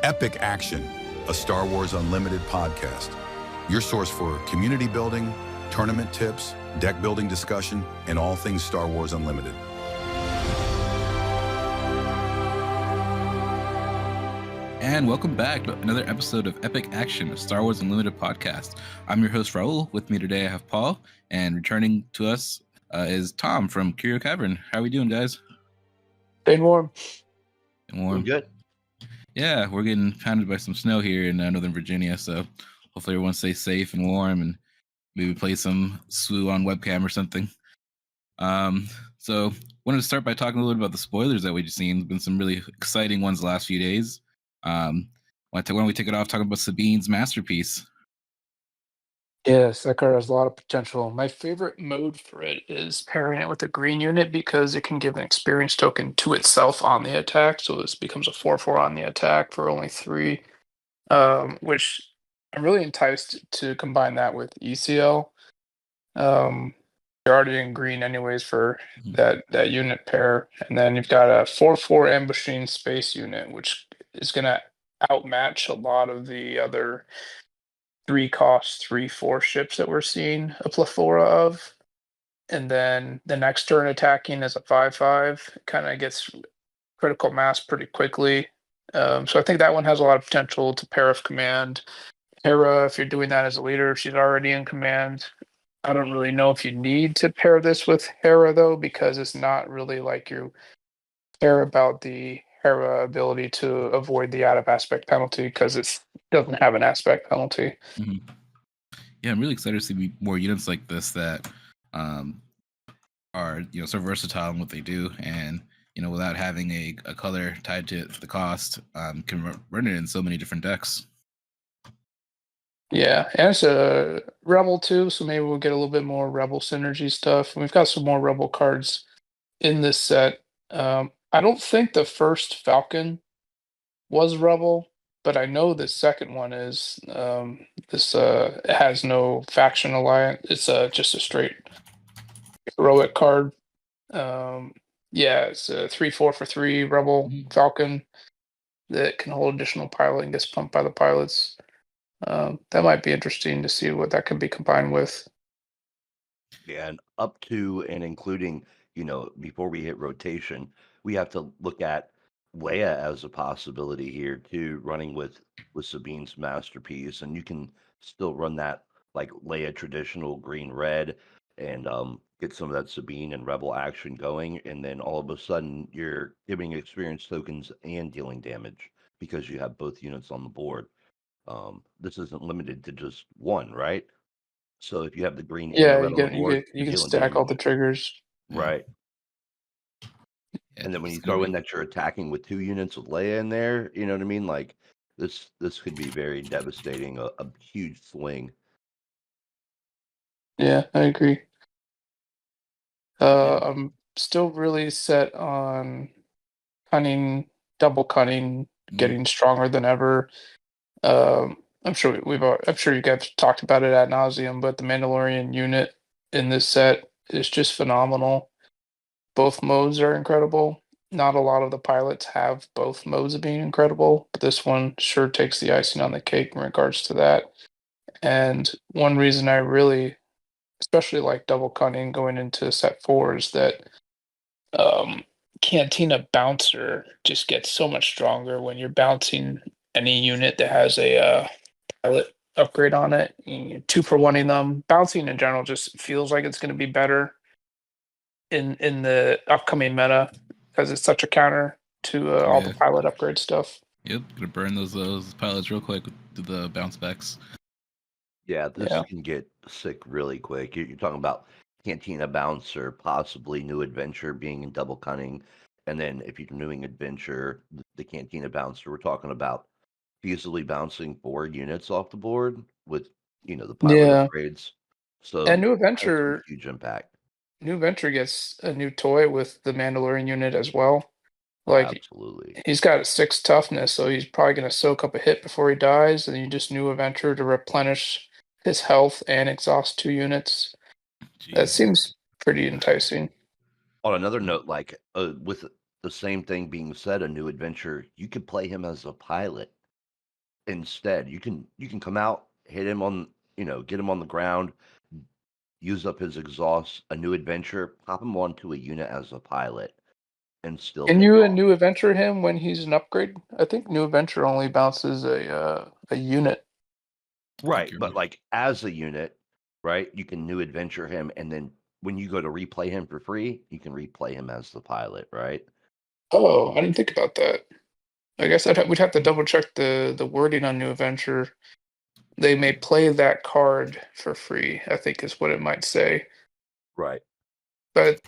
Epic Action, a Star Wars Unlimited podcast. Your source for community building, tournament tips, deck building discussion, and all things Star Wars Unlimited. And welcome back to another episode of Epic Action, a Star Wars Unlimited podcast. I'm your host, Raul. With me today, I have Paul, and returning to us is Tom from Curio Cavern. How are we doing, guys? Staying warm. Warm. Doing good. Yeah, we're getting pounded by some snow here in Northern Virginia, so hopefully everyone stays safe and warm, and maybe play some SWU on webcam or something. So wanted to start by talking a little bit about the spoilers that we've seen. There's been some really exciting ones the last few days. Why don't we take it off talking about Sabine's masterpiece? Yes, that card has a lot of potential. My favorite mode for it is pairing it with a green unit because it can give an experience token to itself on the attack. So this becomes a 4/4 on the attack for only 3. Which I'm really enticed to combine that with ECL. You're already in green anyways for that unit pair. And then you've got a 4/4 ambushing space unit, which is gonna outmatch a lot of the other 3-cost 3/4 ships that we're seeing a plethora of. And then the next turn attacking is a 5/5. Kind of gets critical mass pretty quickly. So I think that one has a lot of potential to pair of command. Hera, if you're doing that as a leader, she's already in command. I don't really know if you need to pair this with Hera though, because it's not really like you care about the Hera ability to avoid the out of aspect penalty because it doesn't have an aspect penalty. Mm-hmm. Yeah, I'm really excited to see more units like this that are so versatile in what they do, and without having a color tied to the cost, can run it in so many different decks. Yeah, and it's a Rebel too, so maybe we'll get a little bit more Rebel synergy stuff. And we've got some more Rebel cards in this set. I don't think the first Falcon was Rebel, but I know the second one is. This it has no faction alliance. It's just a straight heroic card. Yeah, it's a 3/4 for 3 Rebel Falcon that can hold additional pilot and gets pumped by the pilots. That might be interesting to see what that could be combined with. Yeah, and up to and including, before we hit rotation, we have to look at Leia as a possibility here too, running with Sabine's masterpiece, and you can still run that like Leia traditional green red, and get some of that Sabine and Rebel action going, and then all of a sudden you're giving experience tokens and dealing damage because you have both units on the board. This isn't limited to just one, right? So if you have the green and the Yeah, red on the board, you you're can dealing stack all the damage. triggers. Right. Yeah, And then when you it's gonna throw be- in that you're attacking with 2 units with Leia in there, you know what I mean? Like this could be very devastating, a huge swing. Yeah, I agree. I'm still really set on cunning, double cunning, getting stronger than ever. I'm sure I'm sure you guys talked about it ad nauseum, but the Mandalorian unit in this set is just phenomenal. Both modes are incredible. Not a lot of the pilots have both modes of being incredible, but this one sure takes the icing on the cake in regards to that. And one reason I really, especially like double cunning going into set 4 is that Cantina Bouncer just gets so much stronger when you're bouncing any unit that has a pilot upgrade on it. 2-for-1ing them. Bouncing in general just feels like it's going to be better in the upcoming meta because it's such a counter to all the pilot upgrade stuff. Yep, gonna burn those pilots real quick with the bounce backs. Yeah, this can get sick really quick. You're talking about Cantina Bouncer, possibly New Adventure being in double cunning, and then if you're doing Adventure, the Cantina Bouncer, we're talking about easily bouncing 4 units off the board with the pilot upgrades. So And that's a huge impact. New Adventure gets a new toy with the Mandalorian unit as well. Like Absolutely. he's got a 6 toughness, so he's probably going to soak up a hit before he dies, and you just New Adventure to replenish his health and exhaust 2 units. Jeez. That seems pretty enticing. On another note, like with the same thing being said, a New Adventure, you could play him as a pilot instead. You can come out, hit him on, get him on the ground, use up his exhaust, a new adventure, pop him onto a unit as a pilot, and still Can take you a off. new adventure him when he's an upgrade? I think new adventure only bounces a unit. I think Right, you're but like as a unit, right, you can new adventure him, and then when you go to replay him for free, you can replay him as the pilot, right? Oh, I didn't think about that. I guess we'd have to double check the wording on new adventure. They may play that card for free, I think is what it might say. Right. But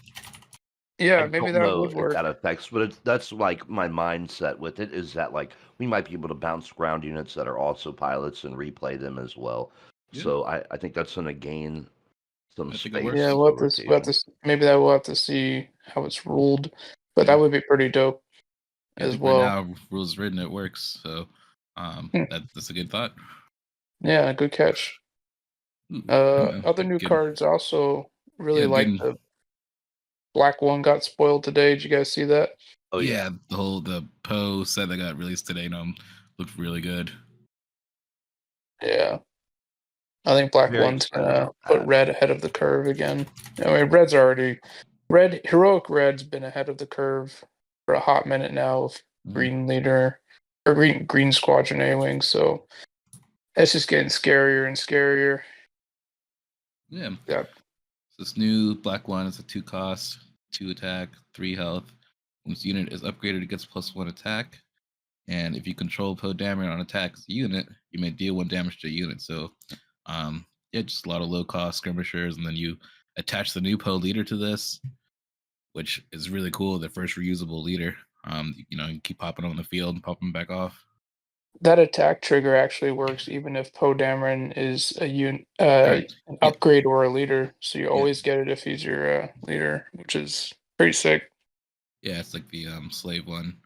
I yeah, maybe don't that know would if work. that affects, but that's like my mindset with it is that like we might be able to bounce ground units that are also pilots and replay them as well. yeah. So I think that's going to gain some I think it Yeah, works. space for rotation. maybe that we'll have to see how it's ruled. But Yeah. that would be pretty dope Yeah, I as think right well. now rules written it works. So Hmm. that's a good thought. Yeah, good catch. Ooh, Other new good. cards also really Yeah, like good. the black one got spoiled today. Did you guys see that? Oh yeah, Yeah, the Poe set that got released today, looked really good. Yeah. I think black very one's excited gonna about put that. red ahead of the curve again. I mean, red's already heroic red's been ahead of the curve for a hot minute now with Mhm. green leader or green squadron A-wing, so it's just getting scarier and scarier. Yeah. Yeah. So this new black one is a 2 cost, 2 attack, 3 health. When this unit is upgraded, it gets +1 attack. And if you control Poe damage on attack as a unit, you may deal 1 damage to a unit. So, yeah, just a lot of low cost skirmishers, and then you attach the new Poe leader to this, which is really cool. The first reusable leader. You keep popping on the field and popping back off. That attack trigger actually works even if Poe Dameron is Correct. an Yep. upgrade or a leader. So you Yep. always get it if he's your leader, which is pretty sick. Yeah, it's like the slave one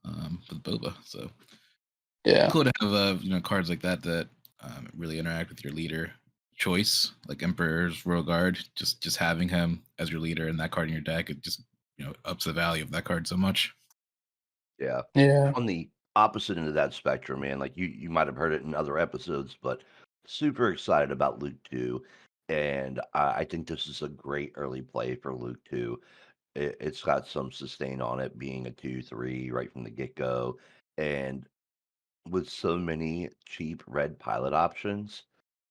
with Boba. So Yeah. cool to have cards like that that really interact with your leader choice, like Emperor's Royal Guard. Just having him as your leader and that card in your deck, it just ups the value of that card so much. Yeah. Yeah. On the opposite end of that spectrum, man, like you might have heard it in other episodes, but super excited about Luke 2. And I think this is a great early play for Luke 2. It's got some sustain on it, being a 2/3 right from the get go. And with so many cheap red pilot options,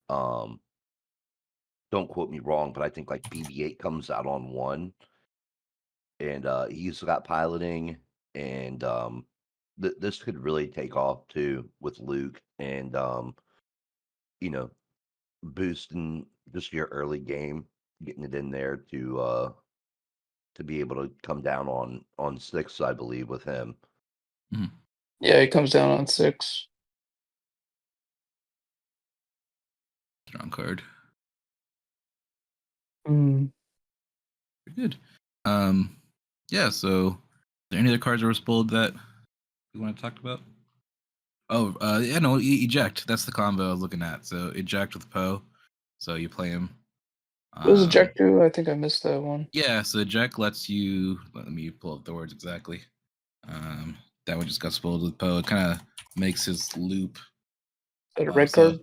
um, don't quote me wrong, but I think like BB-8 comes out on one, and he's got piloting, and this could really take off too with Luke, and you know, boosting just your early game, getting it in there to be able to come down on six, I believe, with him. Mhm. Yeah, he comes down on 6. Strong card. Mm. Pretty good. Yeah. So, are there any other cards that were spoiled that we want to talk about? Oh, yeah, no, eject. That's the combo I was looking at. So eject with Poe. So you play him. What was Um, eject do? I think I missed that one. yeah. So eject lets you. Let me pull up the words exactly. Um, that one just got spoiled with Poe. It kind of makes his loop. Is that a red So card?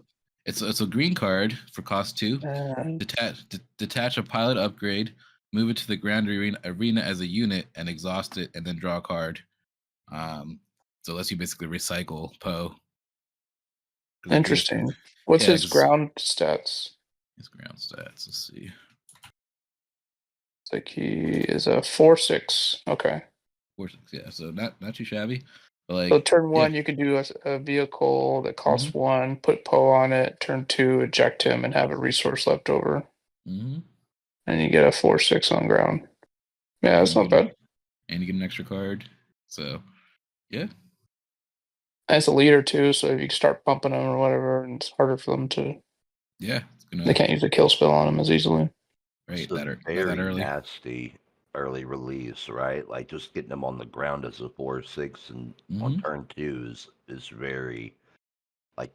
it's a green card for cost 2. Uh, Detach a pilot upgrade. Move it to the ground arena as a unit and exhaust it, and then draw a card. So it lets you basically recycle Poe. Interesting. What's Yeah, his because ground stats? his ground stats. Let's see. It's like he is a 4/6. Okay. 4 6. Yeah, so not too shabby. But So like, turn yeah. 1, you could do a vehicle that hmm costs 1, put Poe on it. Turn 2, eject him, and have a resource left over, hmm and you get a 4/6 on ground. Yeah, And that's you not get bad. you get an extra card. So yeah, As a leader too, so if you start bumping them or whatever, and it's harder for them to, yeah, it's they gonna can't use a kill spell on them as easily. right It's a that very early. nasty early release, right? Like just getting them on the ground as a 4/6 and on hmm turn two is very like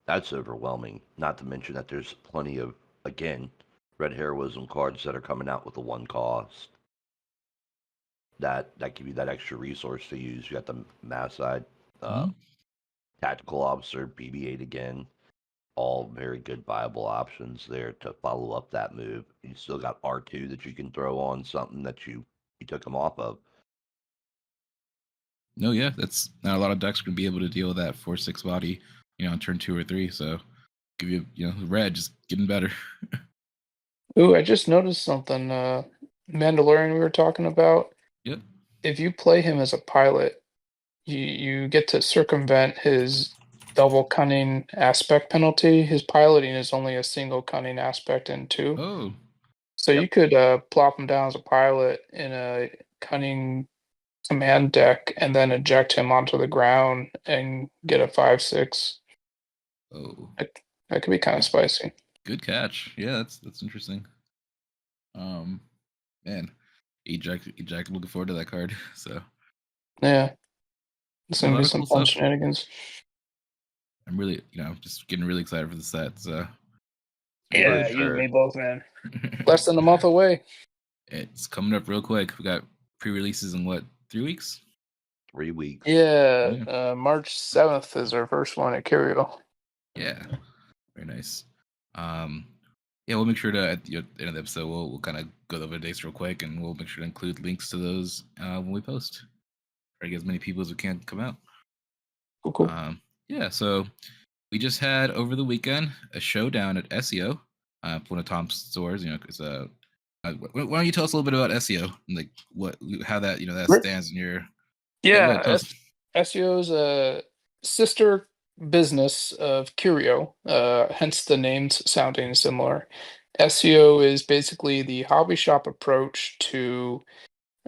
that's overwhelming. Not to mention that there's plenty of again red heroism cards that are coming out with a one cost that give you that extra resource to use. You got the mass side uh, hmm Tactical Officer, BB-8 again. All very good, viable options there to follow up that move. You still got R2 that you can throw on something that you took him off of. No, yeah, that's not a lot of decks going to be able to deal with that 4/6 body, on turn 2 or 3. So give you, red just getting better. Ooh, I just noticed something. Mandalorian we were talking about. Yep. If you play him as a pilot, you get to circumvent his double cunning aspect penalty. His piloting is only a single cunning aspect in 2. Oh, So Yep. you could plop him down as a pilot in a cunning command deck and then eject him onto the ground and get a 5/6. oh, That could be kind of spicy. good catch. Yeah, that's interesting. Man, eject. Looking forward to that card. So Yeah, it's yeah, a gonna lot be of some cool fun stuff. shenanigans. I'm really, just getting really excited for the set. So Yeah, For you and sure. me both, man. Less than a month away. It's coming up real quick. We got pre-releases in what, 3 weeks? 3 weeks. Yeah, Yeah. March 7th is our first one at Curio. Yeah, very nice. Yeah, we'll make sure to at the end of the episode we'll kind of go over the dates real quick, and we'll make sure to include links to those when we post. Try to get as many people as we can come out. Cool. Yeah, so we just had over the weekend a showdown at Esio, one of Tom's stores. Because why don't you tell us a little bit about Esio and like how that that stands in your go ahead, tell Yeah, us. SEO's a sister business of Curio, hence the names sounding similar. SEO is basically the hobby shop approach to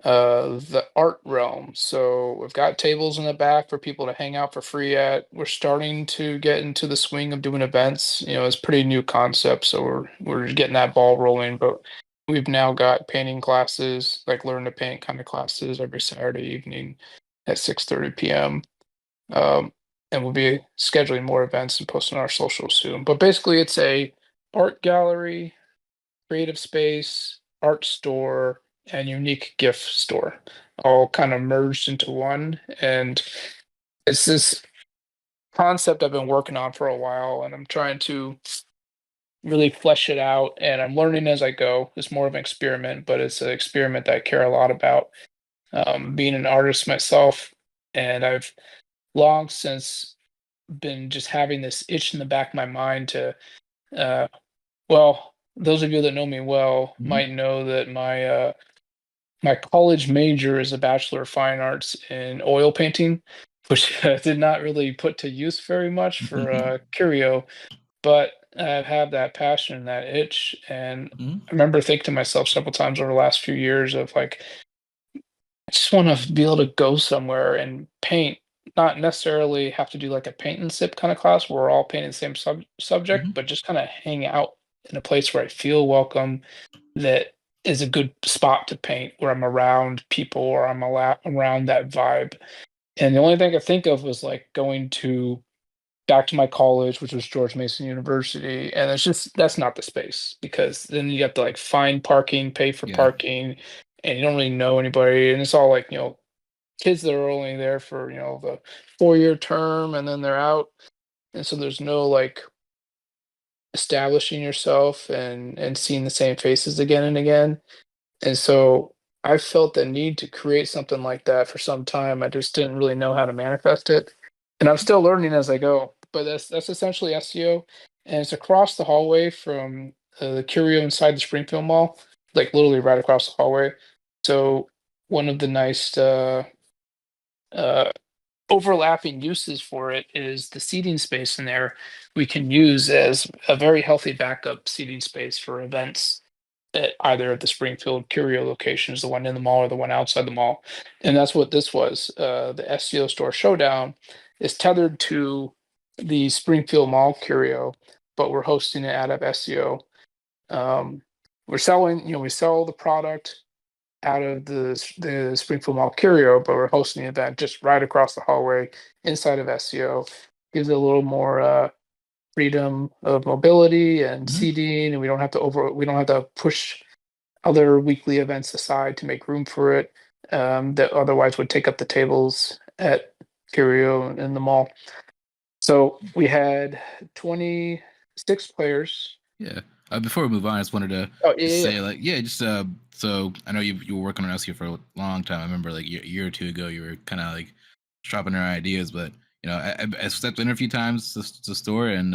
the art realm. So we've got tables in the back for people to hang out for free at. We're starting to get into the swing of doing events. It's a pretty new concept, so we're getting that ball rolling. But we've now got painting classes, like learn to paint kind of classes every Saturday evening at 6:30 p.m. And we'll be scheduling more events and posting on our socials soon. But basically, it's a art gallery, creative space, art store, and unique gift store, all kind of merged into one. And it's this concept I've been working on for a while, and I'm trying to really flesh it out. And I'm learning as I go. It's more of an experiment, but it's an experiment that I care a lot about. Being an artist myself, and I've long since been just having this itch in the back of my mind to uh, well, those of you that know me well Mhm. might know that my college major is a Bachelor of Fine Arts in oil painting, which I did not really put to use very much for Curio, but I have that passion and that itch. And Mhm. I remember thinking to myself several times over the last few years of like, I just want to be able to go somewhere and paint, not necessarily have to do like a paint and sip kind of class where we're all painting the same subject, Mhm. but just kind of hang out in a place where I feel welcome, that is a good spot to paint, where I'm around people or I'm around that vibe. And the only thing I could think of was like going to back to my college, which was George Mason University, and it's just that's not the space because then you have to like find parking, pay for Yeah. parking, and you don't really know anybody, and it's all like kids that are only there for the 4-year term and then they're out, and so there's no like establishing yourself and seeing the same faces again and again. And so I felt the need to create something like that for some time. I just didn't really know how to manifest it. And I'm still learning as I go. But that's essentially SEO. And it's across the hallway from the Curio inside the Springfield Mall, like literally right across the hallway. So one of the nice uh, overlapping uses for it is the seating space in there we can use as a very healthy backup seating space for events at either of the Springfield Curio locations, the one in the mall or the one outside the mall. And that's what this was. The SEO store Showdown is tethered to the Springfield Mall Curio, but we're hosting it out of SEO. We're selling, we sell the product out of the Springfield Mall Curio, but we're hosting the event just right across the hallway inside of SEO. Gives it a little more freedom of mobility and Mhm. seating, and we don't have to push other weekly events aside to make room for it, that otherwise would take up the tables at Curio in the mall. So we had 26 players. Yeah. Before we move on, I just wanted to Oh, just yeah, say, like, yeah, just so I know you were working on Esio for a long time. I remember like a year or two ago, you were kind of like dropping our ideas, but I stepped in a few times to the store, and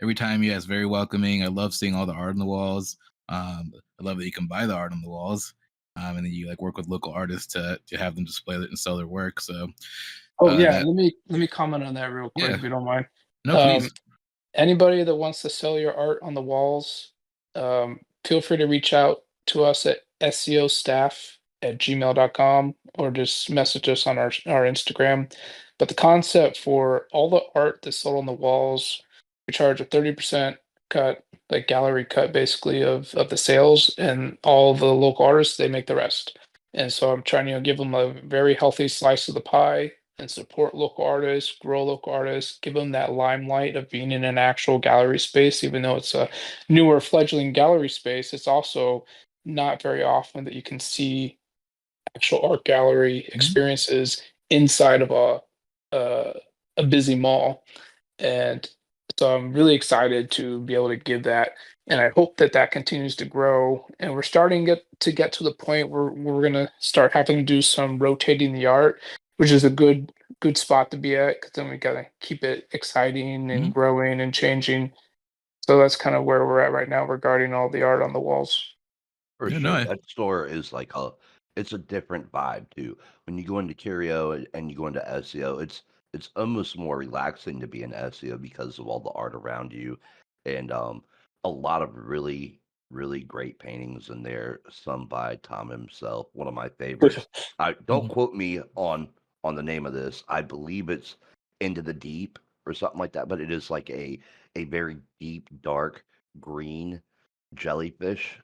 every time, yeah, it's very welcoming. I love seeing all the art on the walls. I love that you can buy the art on the walls, and then you like work with local artists to have them display it and sell their work. So Oh, yeah. that Let me comment on that real quick, yeah, if you don't mind. no, Um, please. Anybody that wants to sell your art on the walls, feel free to reach out to us at seostaff@gmail.com, or just message us on our Instagram. But the concept for all the art that's sold on the walls, we charge a 30% cut, like gallery cut basically of the sales, and all the local artists, they make the rest. And so I'm trying to give them a very healthy slice of the pie and support local artists, grow local artists, give them that limelight of being in an actual gallery space. Even though it's a newer fledgling gallery space, it's also not very often that you can see actual art gallery Mhm. experiences inside of a busy mall. And so I'm really excited to be able to give that. And I hope that that continues to grow. And we're starting to get to the point where we're gonna start having to do some rotating the art, which is a good spot to be at, because then we gotta keep it exciting and Mhm. growing and changing. So that's kind of where we're at right now regarding all the art on the walls. For Yeah, no, sure. That store is like it's a different vibe too. When you go into Curio and you go into SEO, it's almost more relaxing to be in SEO because of all the art around you, and a lot of really great paintings in there, some by Tom himself, one of my favorites. I don't Mhm. quote me on the name of this. I believe it's Into the Deep or something like that, but it is like a very deep dark green jellyfish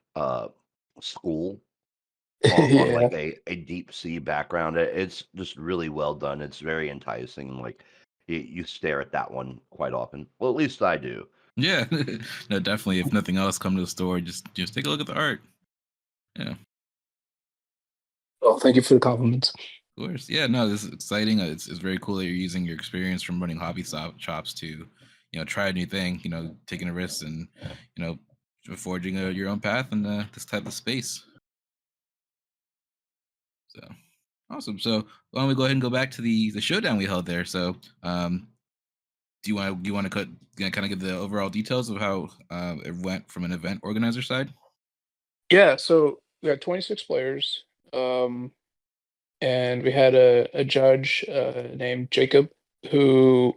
school on Yeah. like a deep sea background. It's just really well done. It's very enticing. Like you stare at that one quite often. Well, at least I do. Yeah, no, definitely. If nothing else, come to the store. Just take a look at the art. Yeah, of Well, thank you for the compliments. course. Yeah, no, this is exciting. It's very cool that you're using your experience from running shops to, try a new thing. Taking a risk and you know, forging your own path in this type of space. So awesome. So why don't we go ahead and go back to the showdown we held there? So do you want to kind of give the overall details of how it went from an event organizer side? Yeah, so we had 26 players. And we had a judge named Jacob, who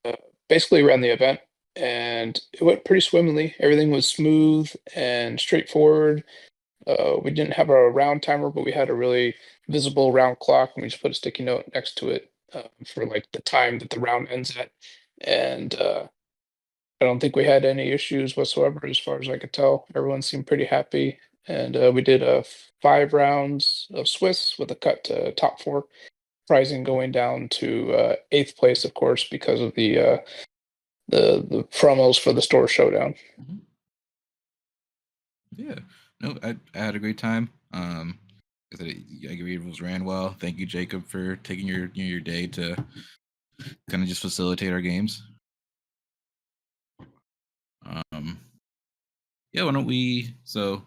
uh, basically ran the event, and it went pretty swimmingly. Everything was smooth and straightforward. We didn't have a round timer, but we had a really visible round clock, and we just put a sticky note next to it for like the time that the round ends at. And I don't think we had any issues whatsoever, as far as I could tell. Everyone seemed pretty happy, and we did 5 rounds of Swiss with a cut to top four, pricing going down to eighth place, of course, because of the promos for the store showdown. Mhm. Yeah, no, I had a great time. I said I agree, it was ran well. Thank you, Jacob, for taking your day to kind of just facilitate our games. Um, yeah, why don't we? So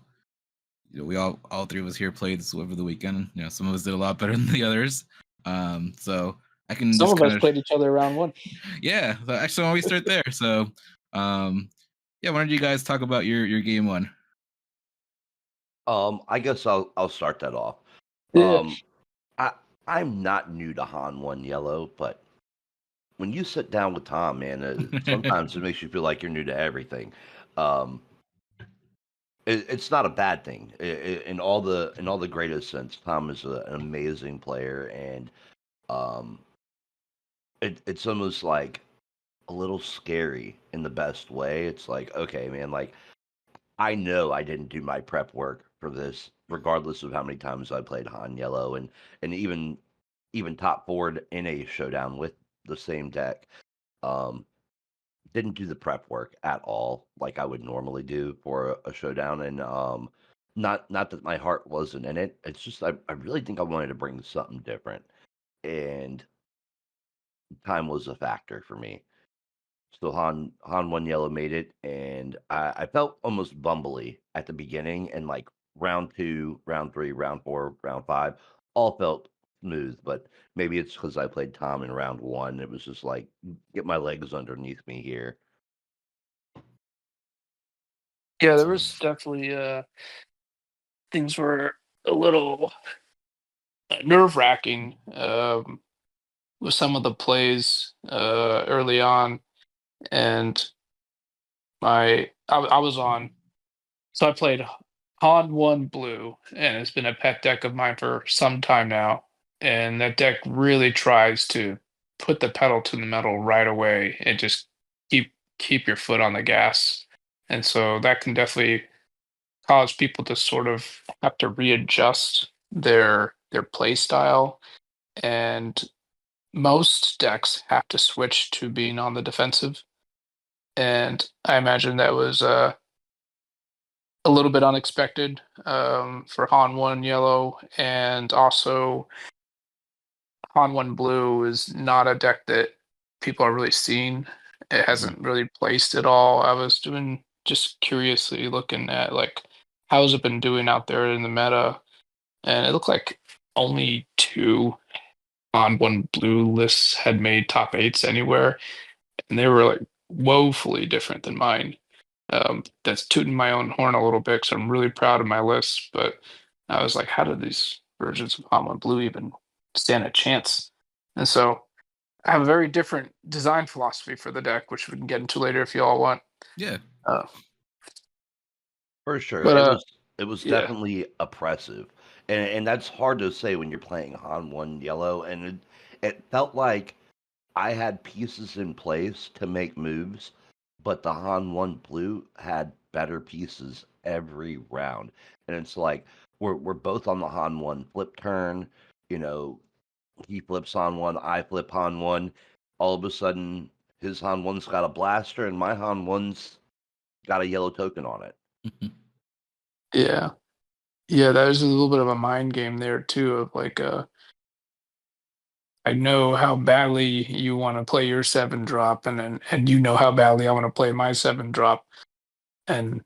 we all three of us here played this over the weekend. Some of us did a lot better than the others. So I can Some just of us kind of played each other round one. yeah. So actually, why don't we start there? So um, yeah, why don't you guys talk about your game one? I guess I'll start that off. Yeah. Um, I I'm not new to Han One Yellow, but when you sit down with Tom, man, sometimes it makes you feel like you're new to everything. Um, it's not a bad thing in all the greatest sense. Tom is an amazing player, and um, it's almost like a little scary in the best way. It's like, okay, man, like I know I didn't do my prep work for this, regardless of how many times I played Han Yellow and even top forward in a showdown with the same deck. Um, didn't do the prep work at all like I would normally do for a showdown, and not that my heart wasn't in it. It's just I really think I wanted to bring something different, and time was a factor for me. So Han one yellow made it, and I felt almost bumbly at the beginning, and like round two, round three, round four, round five, all felt smooth. But maybe it's because I played Tom in round one. It was just like get my legs underneath me here. Yeah, there So, was definitely things were a little nerve wracking with some of the plays early on, and I was on. So I played Han one blue, and it's been a pet deck of mine for some time now. And that deck really tries to put the pedal to the metal right away and just keep your foot on the gas. And so that can definitely cause people to sort of have to readjust their play style. And most decks have to switch to being on the defensive. And I imagine that was a little bit unexpected for Han One Yellow, and also Han One Blue is not a deck that people are really seeing. It hasn't really placed at all. I was doing just curiously looking at like how's it been doing out there in the meta, and it looked like only two Han One Blue lists had made top eights anywhere, and they were like woefully different than mine. That's tooting my own horn a little bit because I'm really proud of my list. But I was like, how did these versions of Pokemon Blue even stand a chance? And so I have a very different design philosophy for the deck, which we can get into later if you all want. yeah. Uh, For sure. but It was yeah, definitely oppressive. And that's hard to say when you're playing Han one yellow, and it felt like I had pieces in place to make moves, but the Han one blue had better pieces every round. And it's like we're both on the Han one flip turn, you know, he flips Han one, I flip Han one. All of a sudden his Han one's got a blaster and my Han one's got a yellow token on it. yeah, yeah. There's a little bit of a mind game there too of like, I know how badly you want to play your seven drop, and you know how badly I want to play my seven drop, and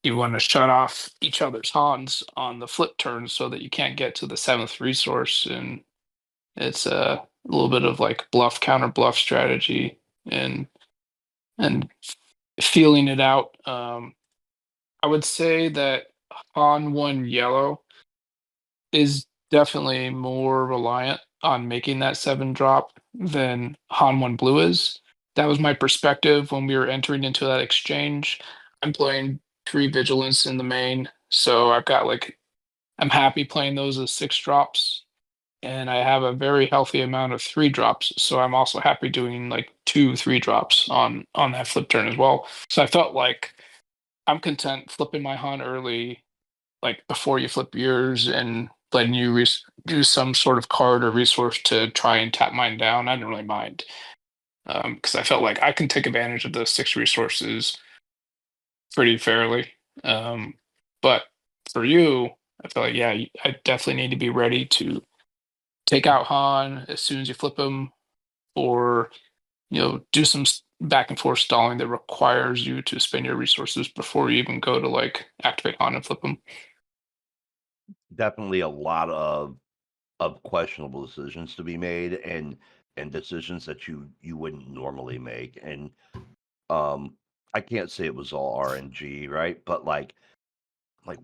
you want to shut off each other's Hans on the flip turn so that you can't get to the seventh resource. And it's a little bit of like bluff counter bluff strategy and feeling it out. I would say that Han one yellow is definitely more reliant on making that seven drop than Han one blue is. That was my perspective when we were entering into that exchange. I'm playing three vigilance in the main, so I've got like I'm happy playing those as six drops, and I have a very healthy amount of three drops. So I'm also happy doing like two three drops on that flip turn as well. So I felt like I'm content flipping my hunt early, like before you flip yours, and letting you use some sort of card or resource to try and tap mine down. I didn't really mind because I felt like I can take advantage of those six resources pretty fairly. Um, but for you, I feel like yeah, I definitely need to be ready to take out Han as soon as you flip him, or do some back and forth stalling that requires you to spend your resources before you even go to like activate Han and flip him. Definitely a lot of questionable decisions to be made and decisions that you wouldn't normally make. And um I can't say it was all RNG, right? But like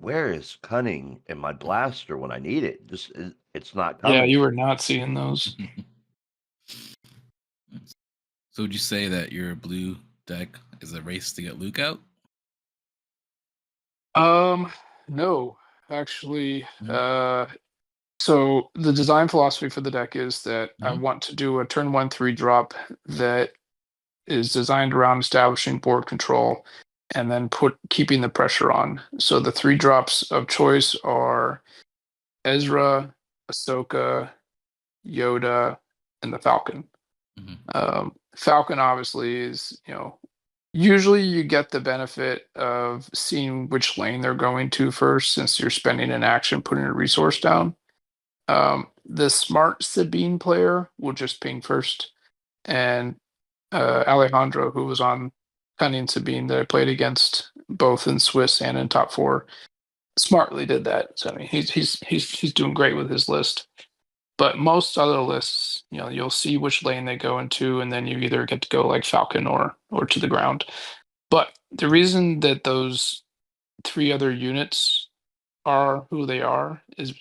where is cunning in my blaster when I need it? Just it's not Yeah, coming. you were not seeing those. So would you say that your blue deck is a race to get Luke out? No, actually, Mhm. so the design philosophy for the deck is that I Mhm. want to do a turn one three drop that is designed around establishing board control and then keeping the pressure on. So the three drops of choice are Ezra, Ahsoka, Yoda, and the Falcon. Mhm. Falcon obviously is, usually you get the benefit of seeing which lane they're going to first since you're spending an action putting a resource down. The smart Sabine player will just ping first, and Alejandro, who was on Cunning Sabine that I played against both in Swiss and in top four, smartly did that. So I mean, he's doing great with his list. But most other lists, you'll see which lane they go into, and then you either get to go like Falcon or to the ground. But the reason that those three other units are who they are is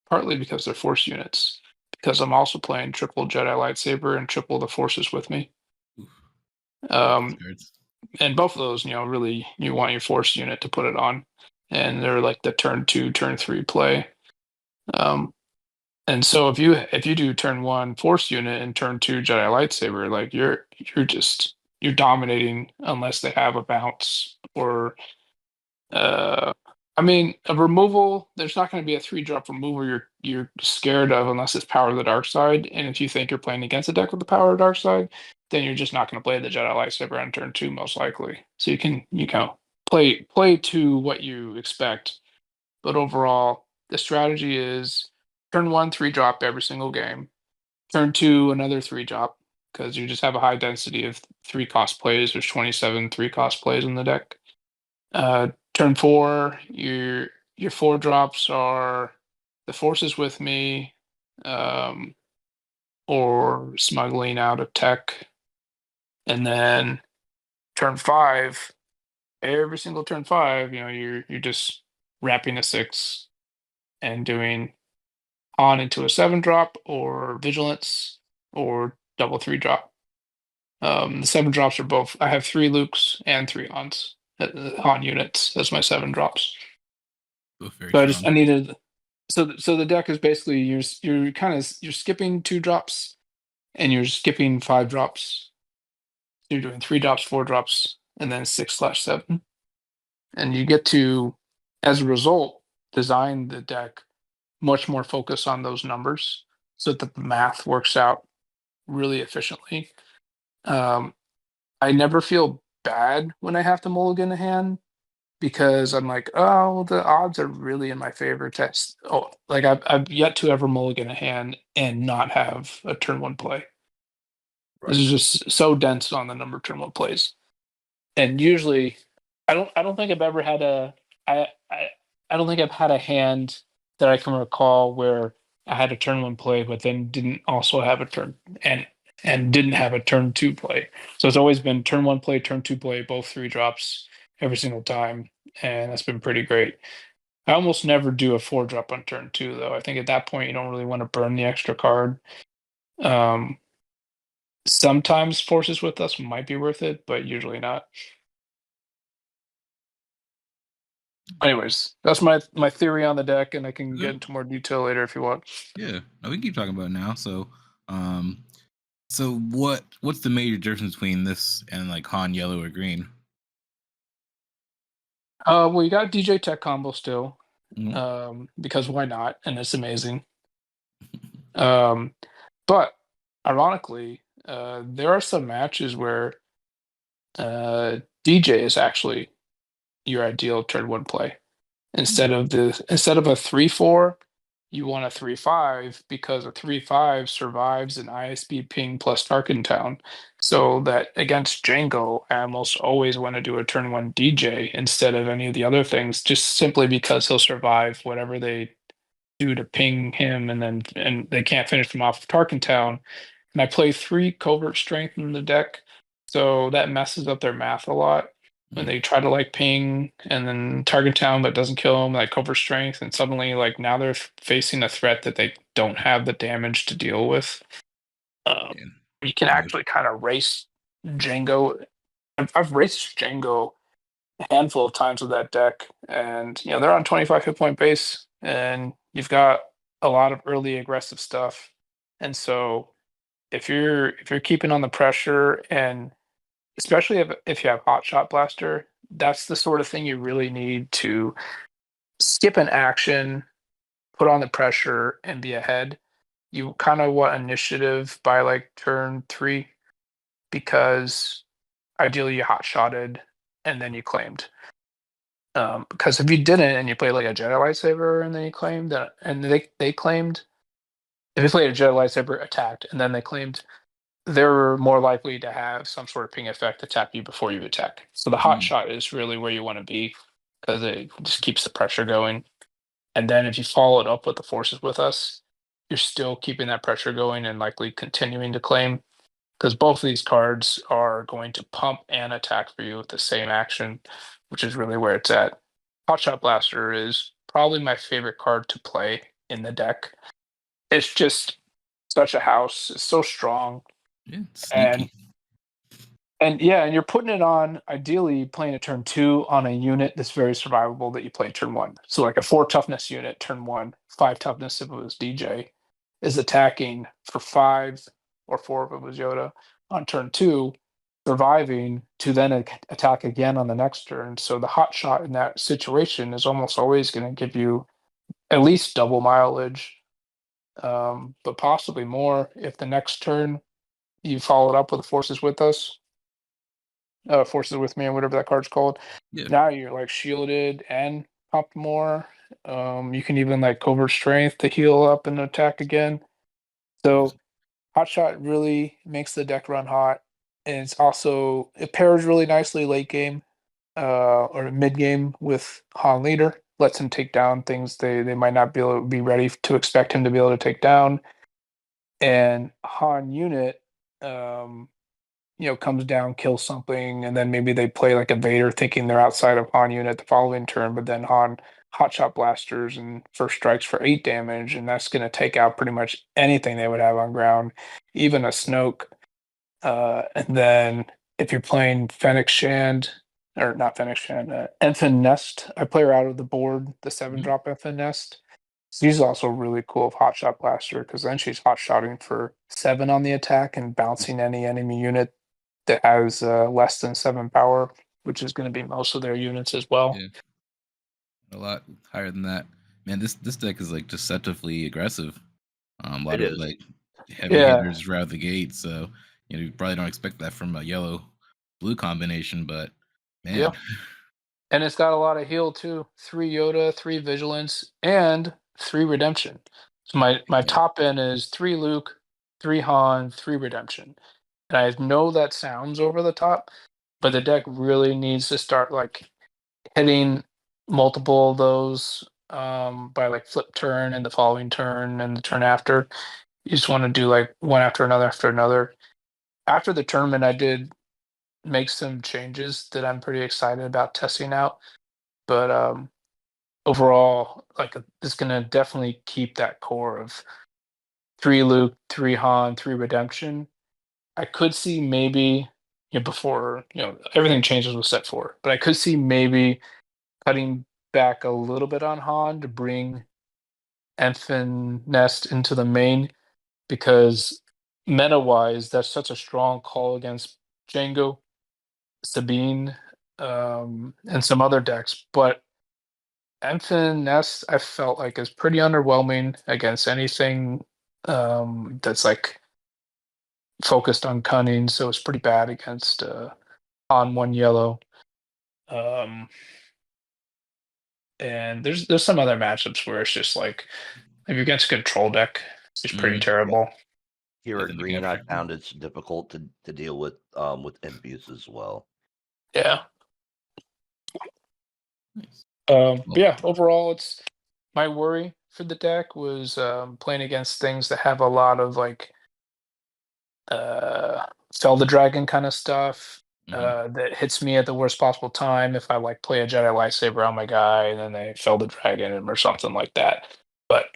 partly because they're force units. Because I'm also playing triple Jedi lightsaber and triple the forces with me. Um, and both of those, really you want your force unit to put it on, and they're like the turn 2, turn 3 play. And so if you do turn 1 force unit and turn 2 Jedi lightsaber, like you're dominating unless they have a bounce or I mean a removal. There's not going to be a 3-drop removal you're scared of unless it's Power of the Dark Side. And if you think you're playing against a deck with the Power of the Dark Side, then you're just not going to play the Jedi lightsaber on turn 2 most likely. So you can play to what you expect, but overall the strategy is turn 1 3-drop every single game. Turn 2 another 3-drop because you just have a high density of 3-cost plays. There's 27 3-cost plays in the deck. Turn 4, your 4-drops are the Forces with me, or smuggling out of tech, and then turn 5, every single turn 5, you're just wrapping a 6 and doing on into a 7-drop or vigilance or double 3-drop. The 7-drops are both. I have 3 Lukes and 3 Hans. Han units as my 7-drops. Both very So strong. I needed. So the deck is basically you're skipping 2-drops and you're skipping 5-drops. You're doing 3-drops, 4-drops, and then 6/7, and you get to, as a result, design the deck much more focused on those numbers so that the math works out really efficiently. I never feel bad when I have to mulligan a hand because I'm like, oh, the odds are really in my favor. Test. Oh, like I've yet to ever mulligan a hand and not have a turn 1 play. This is just so dense on the number of turn 1 plays. And usually, I don't think I've ever had I I I don't think I've had a hand that I can recall where I had a turn 1 play, but then didn't also have a turn and didn't have a turn 2 play. So it's always been turn 1 play, turn 2 play, both 3-drops every single time, and that's been pretty great. I almost never do a 4-drop on turn 2 though. I think at that point you don't really want to burn the extra card. Sometimes forces with us might be worth it, but usually not. Anyways, that's my theory on the deck, and I can get into more detail later if you want. Yeah, no, we can keep talking about it now. So what's the major difference between this and like Han yellow or green? Well, you got DJ Tech combo still, Mhm. because why not? And it's amazing. But ironically, there are some matches where DJ is actually your ideal turn 1 play. Instead of a 3/4, you want a 3/5 because a 3/5 survives an ISB ping plus Tarkin Town. So that against Django, I almost always want to do a turn 1 DJ instead of any of the other things, just simply because he'll survive whatever they do to ping him, and they can't finish him off of Tarkin Town. And I play 3 covert strength in the deck, so that messes up their math a lot when they try to like ping and then target town but doesn't kill them, like covert strength, and suddenly like now they're facing a threat that they don't have the damage to deal with. Yeah. You can actually kind of race Django. I've raced Django a handful of times with that deck, and they're on 25 hit point base, and you've got a lot of early aggressive stuff, and so if you're keeping on the pressure, and especially if you have hot shot blaster, that's the sort of thing you really need to skip an action, put on the pressure, and be ahead. You kind of want initiative by like turn 3 because ideally you hot shotted and then you claimed. Because if you didn't and you play like a Jedi lightsaber and then you claimed that, and they claimed, if you played a Jedi lightsaber attacked and then they claimed, they're more likely to have some sort of ping effect attack you before you attack. So the hot shot is really where you want to be because it just keeps the pressure going. And then if you follow it up with the forces with us, you're still keeping that pressure going and likely continuing to claim because both of these cards are going to pump and attack for you with the same action, which is really where it's at. Hotshot Blaster is probably my favorite card to play in the deck. It's just such a house. It's so strong. Yeah, it's And sneaky. and you're putting it on ideally playing a turn 2 on a unit that's very survivable that you play turn 1. So like a 4 toughness unit turn 1, 5 toughness if it was DJ, is attacking for 5 or 4 if it was Yoda on turn 2, surviving to then attack again on the next turn. So the hot shot in that situation is almost always going to give you at least double mileage, but possibly more if the next turn you follow it up with forces with us, forces with me, or whatever that card's called. Yeah. Now you're like shielded and pumped more. You can even like covert strength to heal up and attack again. So hot shot really makes the deck run hot, and it's also it pairs really nicely late game, or mid game with Han leader. Lets him take down things they might not be able to be ready to expect him to be able to take down. And Han unit, comes down, kills something, and then maybe they play like a Vader thinking they're outside of Han unit the following turn, but then Han hotshot blasters and first strikes for 8 damage, and that's going to take out pretty much anything they would have on ground, even a Snoke. And then if you're playing Fennec Shand, or not Fennec Shand, Enfyn Nest, I play her out of the board, the 7-drop Enfyn Nest. She's also really cool of hotshot blaster because then she's hotshotting for 7 on the attack and bouncing any enemy unit that has less than 7 power, which is going to be most of their units as well. Yeah. A lot higher than that. Man, this deck is like deceptively aggressive. A lot of like heavy hitters right out the gate. So you probably don't expect that from a yellow blue combination, but man. Yeah. And it's got a lot of heal too. 3 Yoda, 3 Vigilance, and 3 Redemption. So my top end is 3 Luke, 3 Han, 3 Redemption. And I know that sounds over the top, but the deck really needs to start like hitting multiple of those by like flip turn and the following turn and the turn after. You just want to do like one after another after another. After the tournament, I did make some changes that I'm pretty excited about testing out. But overall, like it's gonna definitely keep that core of 3 Luke, 3 Han, 3 Redemption. I could see maybe before everything changes with set 4, but I could see maybe cutting back a little bit on Han to bring Enfyn Nest into the main because meta wise, that's such a strong call against Django, Sabine, and some other decks. But Enfyn Nest, I felt like is pretty underwhelming against anything that's like focused on cunning. So it's pretty bad against on 1 yellow. And there's some other matchups where it's just like if you're against a control deck, it's pretty terrible. Here at Green, I found it's difficult to deal with Impius as well. Yeah. But yeah, overall, it's my worry for the deck was playing against things that have a lot of like Fell the Dragon kind of stuff that hits me at the worst possible time if I like play a Jedi lightsaber on my guy and then they Fell the Dragon or something like that. But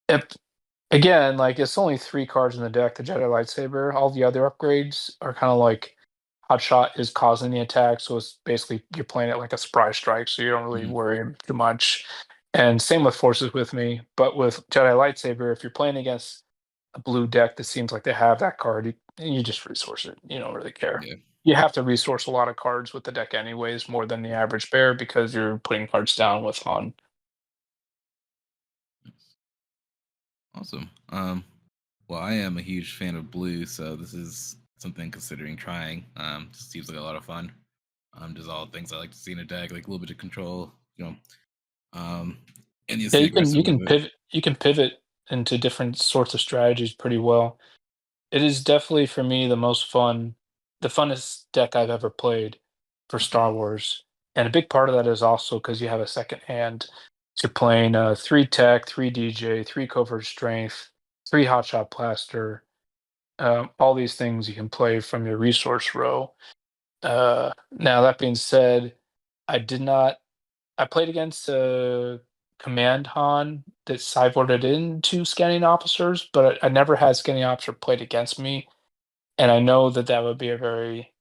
if again, like it's only 3 cards in the deck, the Jedi lightsaber. All the other upgrades are kind of like Hotshot is causing the attack, so it's basically you're playing it like a surprise strike, so you don't really worry too much. And same with forces with me, but with Jedi lightsaber, if you're playing against a blue deck that seems like they have that card, you just resource it. You don't really care. Yeah. You have to resource a lot of cards with the deck anyways, more than the average bear because you're putting cards down with Han. Awesome. Well, I am a huge fan of blue, so this is something considering trying. Just seems like a lot of fun. Just all the things I like to see in a deck, like a little bit of control, and you can pivot into different sorts of strategies pretty well. It is definitely for me the most fun, the funnest deck I've ever played for Star Wars. And a big part of that is also because you have a second hand. So you're playing 3 tech, 3 DJ, 3 covert strength, 3 hotshot blaster. All these things you can play from your resource row. Now that being said, I did not. I played against a command Han that sideboarded into scanning officers, but I never had scanning officer played against me, and I know that that would be a very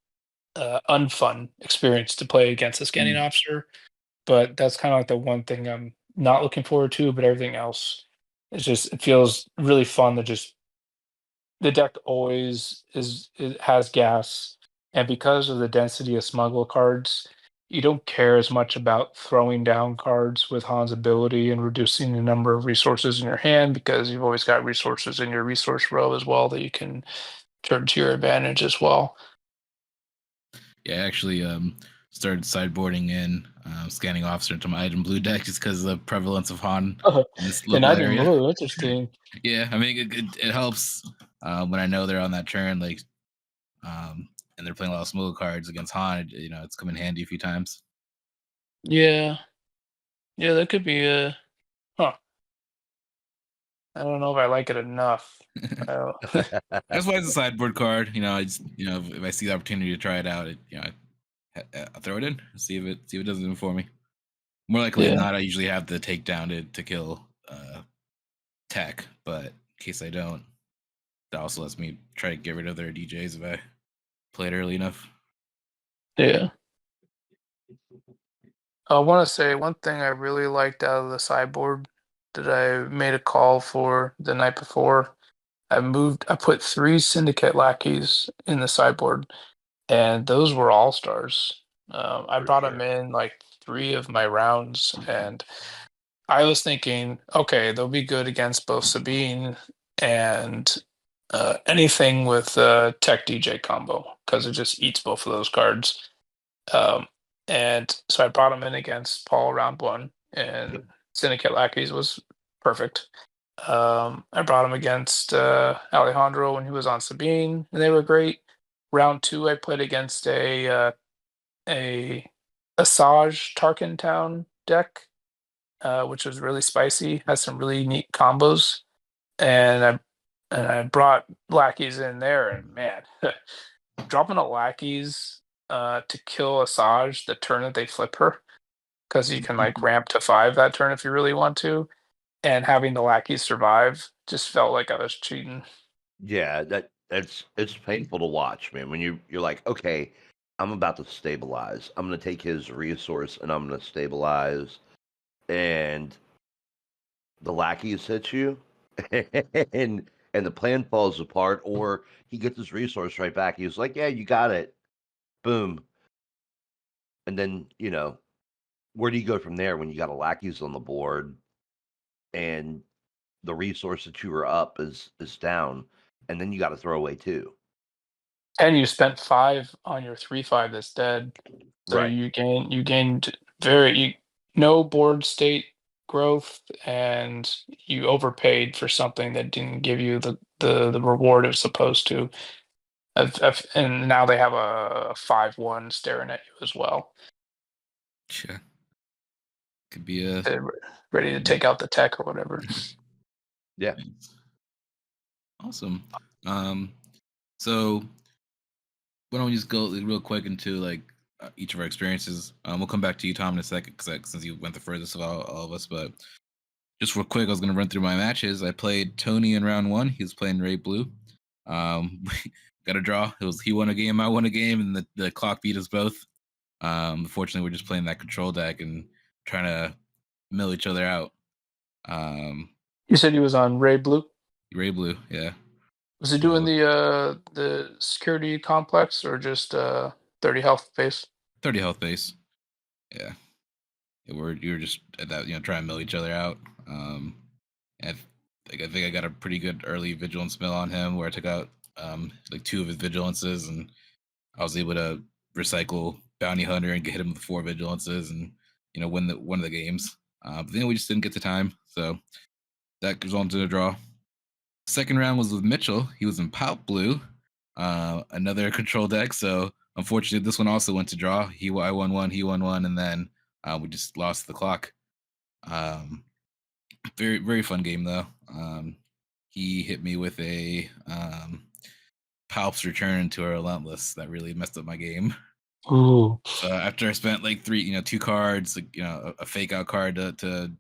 unfun experience to play against a scanning officer. But that's kind of like the one thing I'm not looking forward to. But everything else, it feels really fun to just the deck always it has gas, and because of the density of smuggle cards, you don't care as much about throwing down cards with Han's ability and reducing the number of resources in your hand because you've always got resources in your resource row as well that you can turn to your advantage as well. Yeah, I actually started sideboarding in scanning officer into my item blue deck just because of the prevalence of Han in this And local I didn't area. blue, interesting. Yeah, I mean it helps when I know they're on that turn, like, and they're playing a lot of smuggle cards against Han. It's come in handy a few times. Yeah, yeah, that could be a huh. I don't know if I like it enough. Uh, That's why it's a sideboard card. I just if I see the opportunity to try it out, I'll throw it in, see if it does anything for me. More likely than yeah, not, I usually have the takedown to kill tech, but in case I don't, that also lets me try to get rid of their DJs if I play it early enough. yeah. I want to say one thing I really liked out of the sideboard that I made a call for the night before. I put 3 syndicate lackeys in the sideboard, and those were all stars. I For brought them sure. in like 3 of my rounds, and I was thinking, okay, they'll be good against both Sabine and anything with Tech DJ combo because it just eats both of those cards. Um, and so I brought him in against Paul round one, and Syndicate Lackeys was perfect. I brought him against Alejandro when he was on Sabine, and they were great. Round two, I played against a Asajj Tarkin Town deck, which was really spicy, has some really neat combos, and I brought lackeys in there, and man, dropping a lackeys to kill Asajj the turn that they flip her, because you can like ramp to 5 that turn if you really want to, and having the lackeys survive just felt like I was cheating. Yeah, it's painful to watch, man. When you're like, okay, I'm about to stabilize. I'm gonna take his resource and I'm gonna stabilize, and the lackeys hit you, and the plan falls apart, or he gets his resource right back. He's like, yeah, you got it, boom, and then where do you go from there when you got a lackeys on the board and the resource that you were up is down, and then you got to throw away two. And you spent 5 on your 3/5 that's dead, so Right. you gained no board state growth, and you overpaid for something that didn't give you the reward it was supposed to. And now they have a 5/1 staring at you as well. Sure, could be a They're ready to take out the tech or whatever. Yeah. awesome. So why don't we just go real quick into like each of our experiences? We'll come back to you, Tom, in a second, since you went the furthest of all of us. But just real quick, I was going to run through my matches. I played Tony in round one. He was playing Ray Blue. Got a draw. He won a game, I won a game, and the clock beat us both. Unfortunately, we're just playing that control deck and trying to mill each other out. You said he was on Ray Blue. Ray Blue, yeah. Was he doing the security complex or just 30 health base? 30 health base. Yeah. You were just at that, trying to mill each other out. And I think I got a pretty good early vigilance mill on him where I took out like 2 of his vigilances, and I was able to recycle Bounty Hunter and get him with 4 vigilances and win one of the games. But then we just didn't get the time, so that resulted in a draw. Second round was with Mitchell. He was in Palp Blue, another control deck. So unfortunately, this one also went to draw. I won one, he won one, and then we just lost the clock. Very very fun game though. He hit me with a Palp's return to a relentless that really messed up my game. Ooh. So after I spent like two cards, like a fake out card to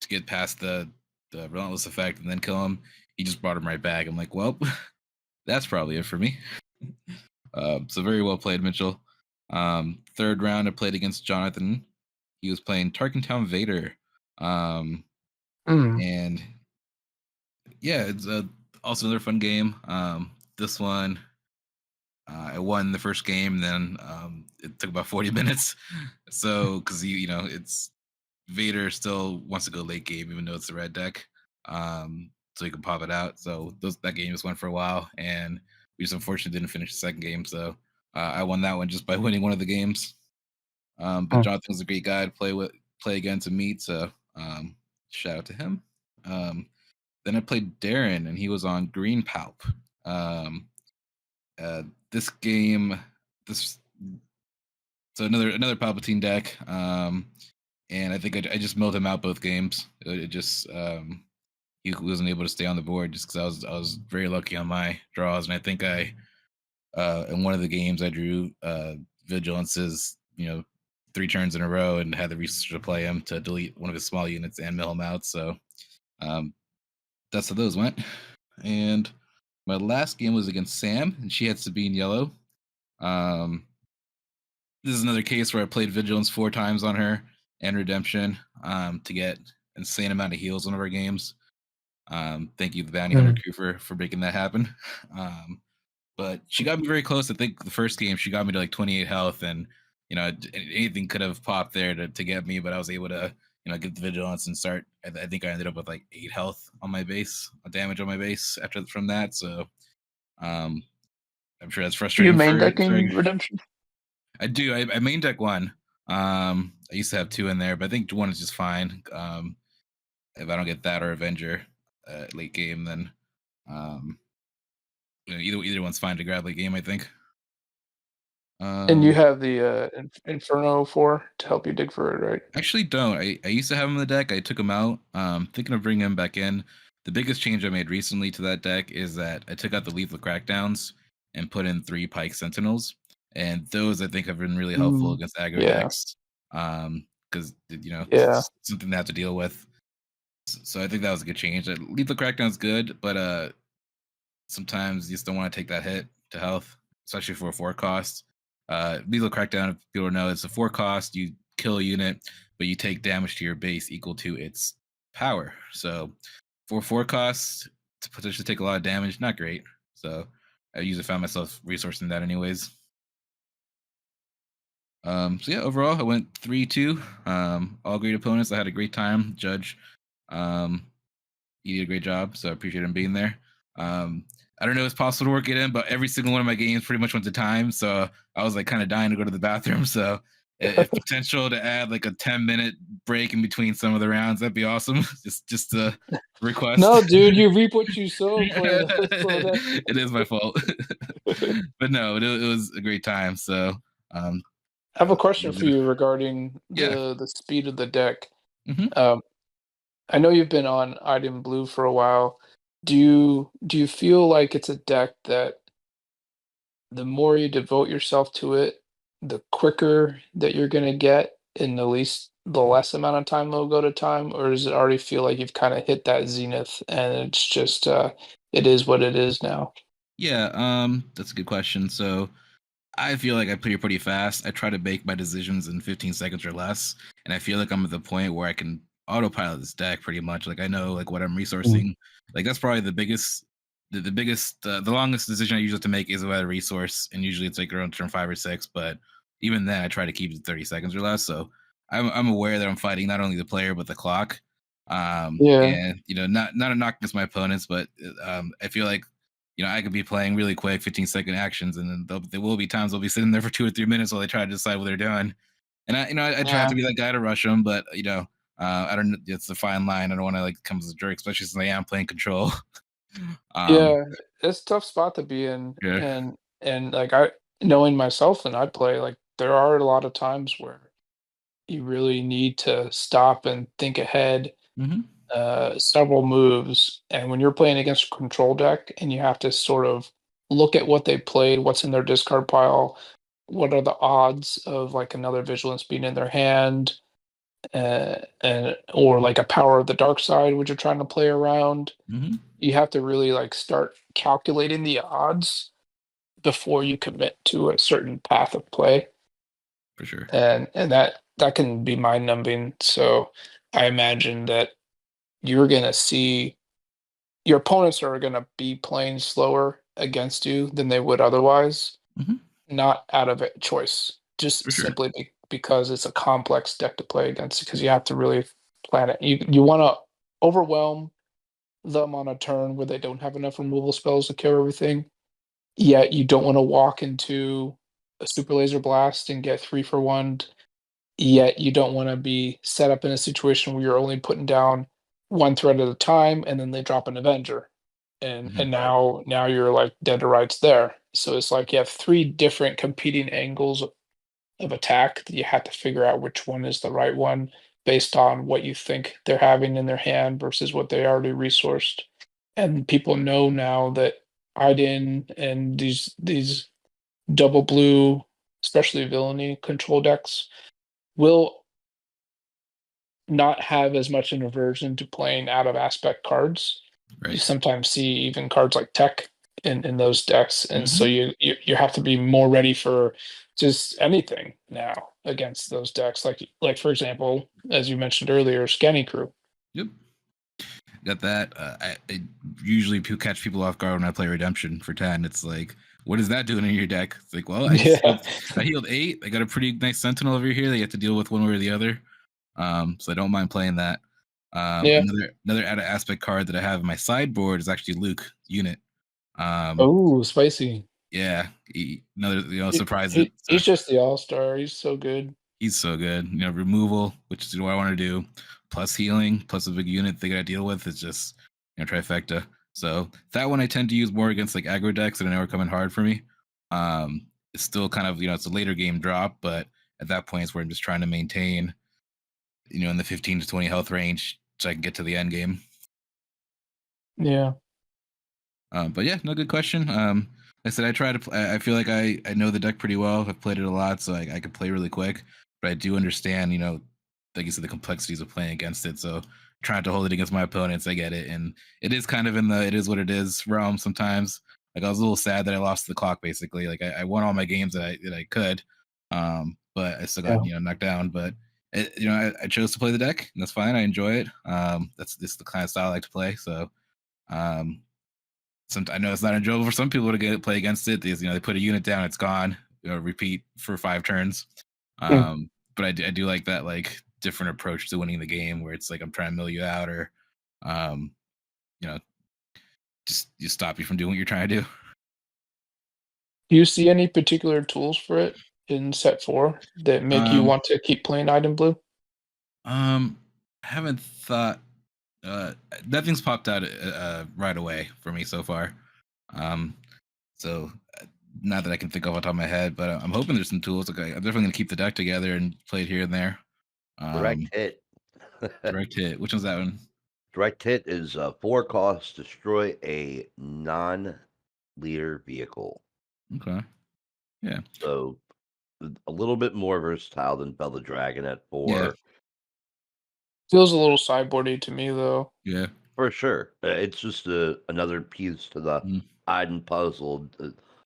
get past the relentless effect and then kill him, he just brought him right back. I'm like, well, that's probably it for me. So very well played, Mitchell. Third round, I played against Jonathan. He was playing Tarkentown Vader. And yeah, it's also another fun game. This one, I won the first game, then it took about 40 minutes. So, because it's Vader still wants to go late game, even though it's the red deck, so he can pop it out. So that game just went for a while, and we just unfortunately didn't finish the second game. So I won that one just by winning one of the games. But Jonathan was a great guy to play against and meet. So shout out to him. Then I played Darren, and he was on Green Palp. This game, so another Palpatine deck, and I think I just milled him out both games. It just he wasn't able to stay on the board just because I was very lucky on my draws, and I think I in one of the games I drew Vigilance's 3 turns in a row and had the research to play him to delete one of his small units and mill him out. So that's how those went. And my last game was against Sam, and she had Sabine yellow. This is another case where I played Vigilance 4 times on her and Redemption to get insane amount of heals one of our games. Thank you, the Bounty Hunter crew, for making that happen. But she got me very close. I think the first game she got me to like 28 health, and anything could have popped there to get me, but I was able to get the Vigilance and start. I think I ended up with like 8 health on my base, damage on my base from that. So I'm sure that's frustrating. You main decking Redemption? I do. I main deck 1. I used to have 2 in there, but I think 1 is just fine. If I don't get that or Avenger late game, then either one's fine to grab late game, I think. And you have the Inferno 4 to help you dig for it, right? Actually, don't. I used to have him in the deck. I took him out. Thinking of bringing him back in. The biggest change I made recently to that deck is that I took out the lethal crackdowns and put in 3 Pike Sentinels, and those I think have been really helpful against aggro decks. Because it's something they have to deal with. So I think that was a good change. Lethal Crackdown's good, but sometimes you just don't want to take that hit to health, especially for a 4 cost. Lethal Crackdown, if people know, it's a 4 cost. You kill a unit, but you take damage to your base equal to its power. So for 4 costs to potentially take a lot of damage, not great. So I usually found myself resourcing that anyways. So yeah, overall I went 3-2. All great opponents. I had a great time. Judge, he did a great job, so I appreciate him being there. I don't know if it's possible to work it in, but every single one of my games pretty much went to time, so I was like kind of dying to go to the bathroom. So if potential to add like a 10-minute break in between some of the rounds, that'd be awesome. just a request. No, dude, you reap what you sow. It is my fault. But no, it was a great time. So I have a question for you regarding the speed of the deck. I know you've been on Item Blue for a while. Do you feel like it's a deck that the more you devote yourself to it, the quicker that you're gonna get in the less amount of time it'll go to time, or does it already feel like you've kind of hit that zenith and it's just it is what it is now? Yeah, that's a good question. So I feel like I play pretty fast. I try to make my decisions in 15 seconds or less, and I feel like I'm at the point where I can autopilot this deck pretty much. Like I know like what I'm resourcing. Like that's probably the biggest, the longest decision I usually have to make is about a resource, and usually it's like around turn 5 or 6. But even then, I try to keep it 30 seconds or less. So I'm aware that I'm fighting not only the player but the clock. And not a knock against my opponents, but I feel like I could be playing really quick 15-second actions, and then there will be times I'll be sitting there for 2 or 3 minutes while they try to decide what they're doing. And I try not to be that guy to rush them, but I don't know. It's a fine line. I don't want to like come as a jerk, especially since I am playing control. um, Yeah, it's a tough spot to be in, yeah. and like I knowing myself and I play, like there are a lot of times where you really need to stop and think ahead Hmm. several moves. And when you're playing against a control deck and you have to sort of look at what they played, what's in their discard pile, what are the odds of like another vigilance being in their hand, and or like a power of the dark side, which you're trying to play around. Hmm. You have to really like start calculating the odds before you commit to a certain path of play, For sure. and that can be mind numbing. So I imagine that you're gonna see your opponents are gonna be playing slower against you than they would otherwise, Hmm. not out of a choice, For just sure. simply because it's a complex deck to play against. Because you have to really plan it. You want to overwhelm them on a turn where they don't have enough removal spells to kill everything. Yet you don't want to walk into a super laser blast and get 3 for 1. Yet you don't want to be set up in a situation where you're only putting down one threat at a time, and then they drop an Avenger, and Hmm. Right. now you're like dead to rights there. So it's like you have 3 different competing angles of attack that you have to figure out which one is the right one based on what you think they're having in their hand versus what they already resourced. And people know now that Iden and these double blue, especially villainy control decks, will not have as much an aversion to playing out of aspect cards. You Right. sometimes see even cards like tech in those decks, and so Hmm. you have to be more ready for just anything now against those decks. Like for example, as you mentioned earlier, Scanning Crew. Yep. Got that. I usually catch people off guard when I play Redemption for 10. It's like, what is that doing in your deck? It's like, well, Yeah, I healed 8. I got a pretty nice Sentinel over here that you have to deal with one way or the other. So I don't mind playing that. yeah. Another added aspect card that I have in my sideboard is actually Luke unit. Um, Oh, spicy. yeah, another surprise. He's just the all star. He's so good. He's so good. Removal, which is what I want to do, plus healing, plus a big unit they got to deal with. It's just trifecta. So that one I tend to use more against like aggro decks that I know are coming hard for me. It's still kind of it's a later game drop, but at that point it's where I'm just trying to maintain in the 15 to 20 health range so I can get to the end game. Yeah. But yeah, no, good question. I said I try to. I feel like I know the deck pretty well. I've played it a lot, so I could play really quick. But I do understand, like you said, the complexities of playing against it. So trying to hold it against my opponents, I get it, and it is kind of in the it is what it is realm sometimes. Like I was a little sad that I lost the clock. Basically, like I won all my games that I could, but I still got Yeah. knocked down. But I chose to play the deck, and that's fine. I enjoy it. That's this the kind of style I like to play. So. Um, I know it's not enjoyable for some people to play against it. They put a unit down, it's gone. Repeat for 5 turns. Mm. But I do like that like different approach to winning the game, where it's like I'm trying to mill you out, or um, you know, just stop you from doing what you're trying to do. Do you see any particular tools for it in set 4 that make you Um, want to keep playing Item Blue? I haven't thought. Uh, Nothing's popped out right away for me so far. Um, so not that I can think of off the top of my head, but I'm hoping there's some tools. Okay, I'm definitely gonna keep the deck together and play it here and there. Direct Um, hit. Direct hit. Which one's that one? Direct hit is 4 costs, destroy a non-leader vehicle. Okay. Yeah. So a little bit more versatile than Bell the Dragon at Yeah. 4. Feels a little sideboardy to me though. Yeah. For sure. It's just another piece to the Mm-hmm. Iden puzzle.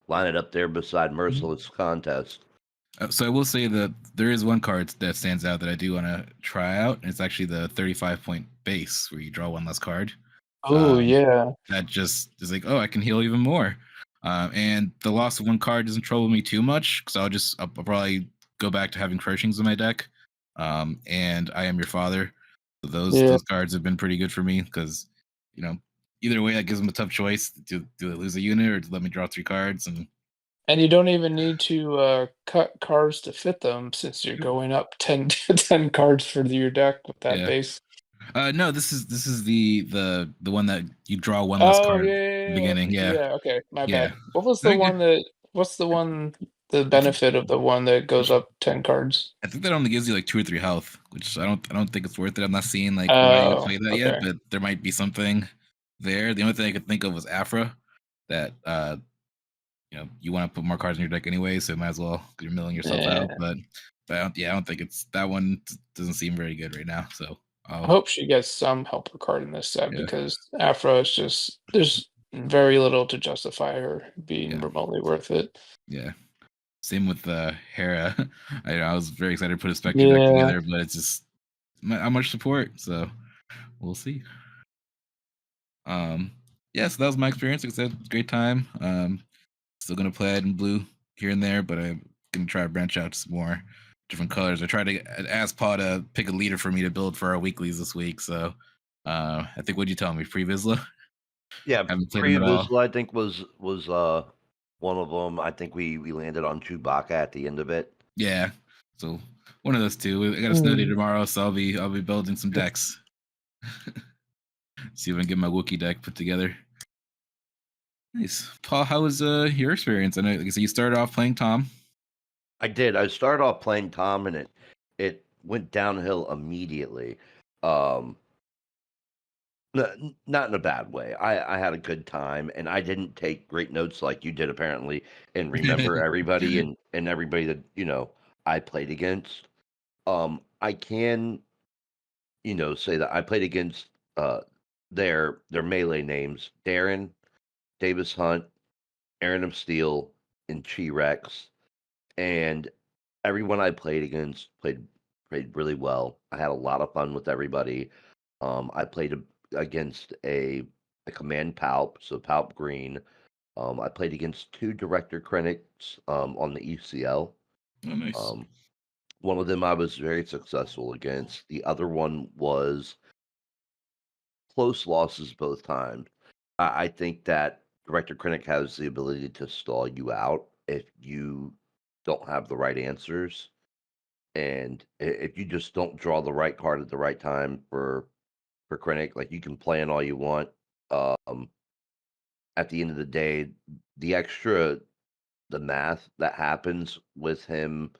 Line it up there beside Mm-hmm. Merciless Contest. So I will say that there is one card that stands out that I do want to try out, and it's actually the 35-point base where you draw one less card. Oh Um, yeah. that just is like, oh, I can heal even more. And the loss of one card doesn't trouble me too much because I'll probably go back to having Crushings in my deck. And I Am Your Father. So Yeah. those cards have been pretty good for me because either way that gives them a tough choice. Do they lose a unit or let me draw 3 cards? And And you don't even need to cut cards to fit them since you're going up 10 cards for your deck with that Yeah. base. No, this is the one that you draw one less Oh card yeah, at the beginning. Yeah. yeah. Okay, my Yeah. bad. What was I the think one that? What's the one? The benefit of the one that goes up 10 cards? I think that only gives you like 2 or 3 health, which I don't think it's worth it. I'm not seeing like why you would Oh, play that yet, okay. but there might be something there. The only thing I could think of was Afra that you want to put more cards in your deck anyway, so might as well 'cause you're milling yourself out. Yeah. But I don't think it's that one doesn't seem very good right now. So I I'll hope she gets some helper card in this set yeah, because Afro is just there's very little to justify her being yeah, remotely worth it. yeah. Same with Hera. I was very excited to put a Spectre deck Yeah. together, but it's just not much support. So we'll see. Um, yeah, so that was my experience. Like I said, great time. Still gonna play it in blue here and there, but I'm gonna try to branch out to some more different colors. I tried to ask Paul to pick a leader for me to build for our weeklies this week. So I think what'd you tell me? Pre Vizsla? Yeah, Haven't played him at all. Pre-Vizsla, I think was one of them. I think we landed on Chewbacca at the end of it. Yeah. So one of those two. I got a snow day Mm. tomorrow, so I'll be building some decks. See if I can get my Wookiee deck put together. Nice. Paul, how was your experience? I know, like I said, you started off playing Tom. I did. I started off playing Tom, and it went downhill immediately. Um, not in a bad way. I had a good time, and I didn't take great notes like you did apparently, and remember everybody and everybody that I played against. I can say that I played against their melee names: Darren, Davis Hunt, Aaron of Steel, and Chi Rex, and everyone I played against played really well. I had a lot of fun with everybody. I played against a command Palp, so Palp Green. I played against two director critics on the ECL. Oh, nice. Um, one of them I was very successful against. The other one was close losses both times. I think that director critic has the ability to stall you out if you don't have the right answers, and if you just don't draw the right card at the right time for critic, like you can plan all you want. Um, at the end of the day, the math that happens with him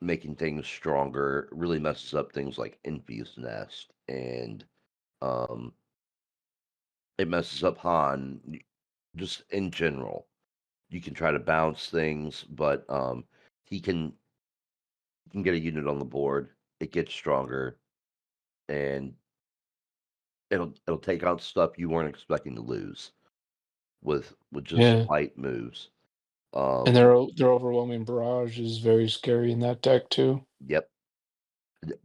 making things stronger really messes up things like Infuse Nest, and um, it messes up Han just in general. You can try to bounce things, but he can get a unit on the board. It gets stronger, and it'll take out stuff you weren't expecting to lose with just Yeah. light moves. And Um, their overwhelming barrage is very scary in that deck too. yep,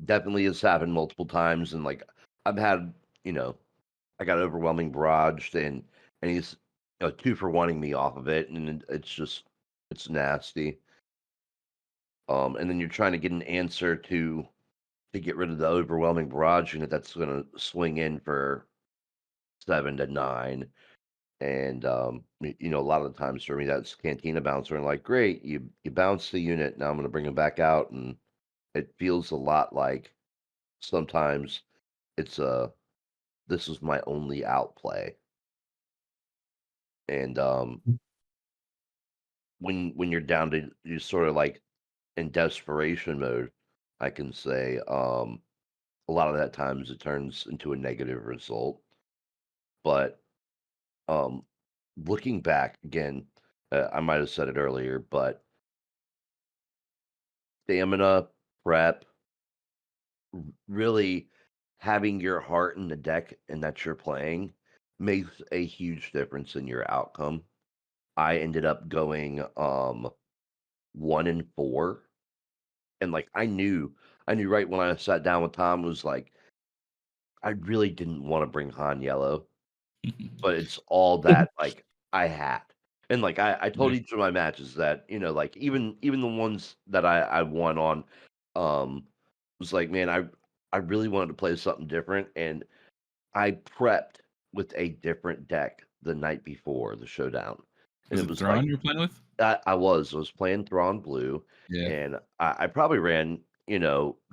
definitely has happened multiple times, and like I've had, you know, I got overwhelming barraged, and he's 2 for wanting me off of it, and it's nasty. And then you're trying to get an answer to get rid of the overwhelming barrage unit that's going to swing in for 7 to 9. And a lot of the times for me that's Cantina Bouncer, and like, great, you bounce the unit. Now I'm going to bring him back out, and it feels a lot like sometimes it's this is my only outplay. And when you're down to you sort of like in desperation mode, I can say a lot of that times it turns into a negative result. But um, looking back again, I might have said it earlier, but stamina, prep, really having your heart in the deck and that you're playing makes a huge difference in your outcome. I ended up going 1-4, and like I knew right when I sat down with Tom was like I really didn't want to bring Han Yellow, but it's all that like I had. And like I Yeah. told each of my matches that, like even the ones that I won on, was like, man, I really wanted to play something different, and I prepped with a different deck the night before the showdown. and Was it it was like Thrawn you were playing with? I was playing Thrawn Blue, Yeah. and I probably ran,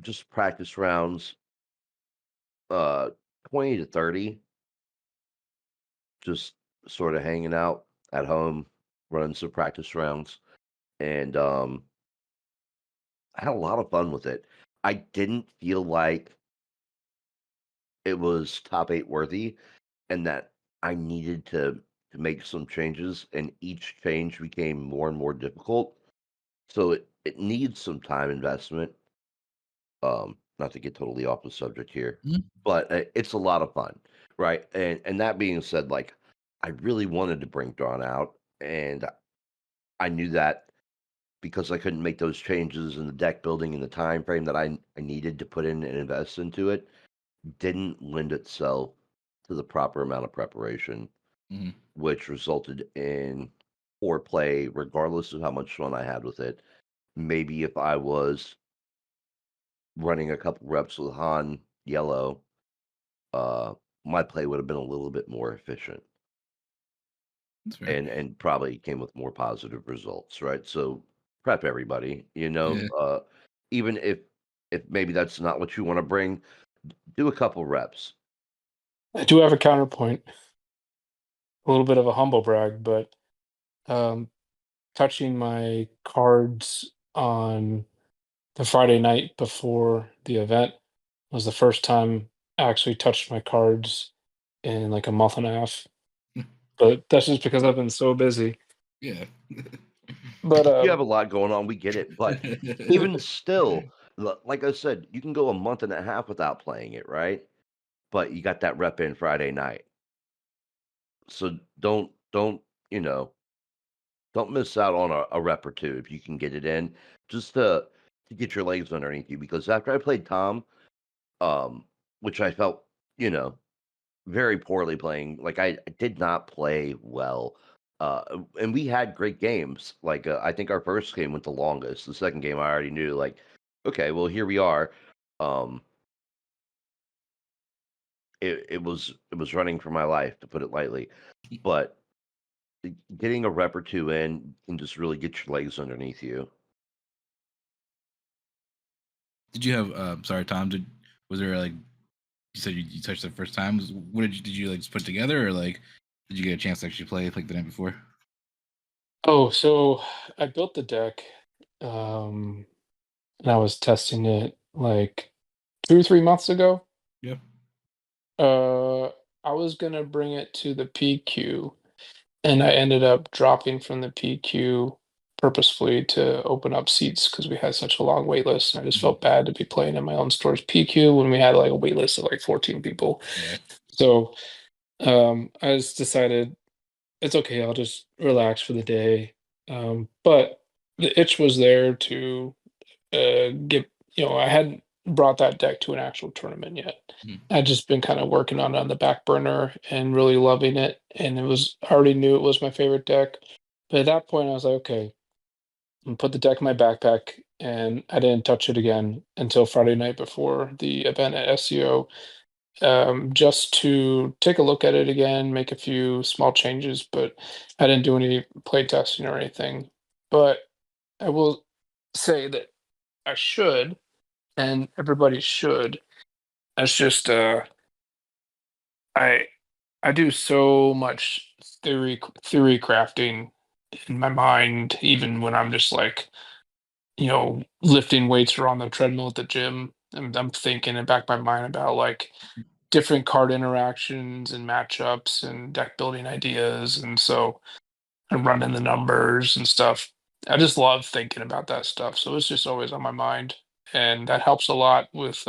just practice rounds, uh, 20 to 30, just sort of hanging out at home, running some practice rounds, and I had a lot of fun with it. I didn't feel like it was top 8 worthy, and that I needed to make some changes, and each change became more and more difficult. So it needs some time investment. Not to get totally off the subject here, Mhm. but it's a lot of fun, right? And that being said, like I really wanted to bring Dawn out, and I knew that because I couldn't make those changes in the deck building in the time frame that I needed to put in and invest into it, didn't lend itself to the proper amount of preparation, Mhm. which resulted in poor play, regardless of how much fun I had with it. Maybe if I was running a couple reps with Han Yellow, uh, my play would have been a little bit more efficient That's fair. and probably came with more positive results, right? So prep everybody, Yeah. even if maybe that's not what you want to bring, do a couple reps. I do have a counterpoint, a little bit of a humble brag, but um, touching my cards on the Friday night before the event was the first time I actually touched my cards in like a month and a half. But that's just because I've been so busy. Yeah. But You have a lot going on, we get it, but even still, like I said, you can go a month and a half without playing it, right? But you got that rep in Friday night. So don't, you know, don't miss out on a rep or two if you can get it in, just to get your legs underneath you. Because after I played Tom, um, which I felt, you know, very poorly playing, like I did not play well. And we had great games. Like I think our first game went the longest. The second game I already knew, like, okay, well here we are. Um, it was running for my life, to put it lightly. But getting a rep or two in can just really get your legs underneath you. Did you have sorry, Tom, was there like you said you touched the first time? What did you like just put together or like did you get a chance to actually play like the night before? oh, so I built the deck, um, and I was testing it like 2 or 3 months ago. Yeah. Uh, I was gonna bring it to the PQ, and I ended up dropping from the PQ purposefully to open up seats because we had such a long wait list. And I just Mhm. felt bad to be playing in my own store's PQ when we had like a wait list of like 14 people. Yeah. So I just decided it's okay, I'll just relax for the day. But the itch was there to get, I hadn't brought that deck to an actual tournament yet. Mhm. I'd just been kind of working on it on the back burner and really loving it. And I already knew it was my favorite deck. But at that point, I was like, okay, and put the deck in my backpack. And I didn't touch it again until Friday night before the event at Esio, just to take a look at it again, make a few small changes. But I didn't do any play testing or anything. But I will say that I should, and everybody should. It's just I I do so much theory crafting in my mind, even when I'm just like, lifting weights or on the treadmill at the gym. I'm thinking in the back of my mind about like different card interactions and matchups and deck building ideas. And so I'm running the numbers and stuff. I just love thinking about that stuff. So it's just always on my mind. And that helps a lot with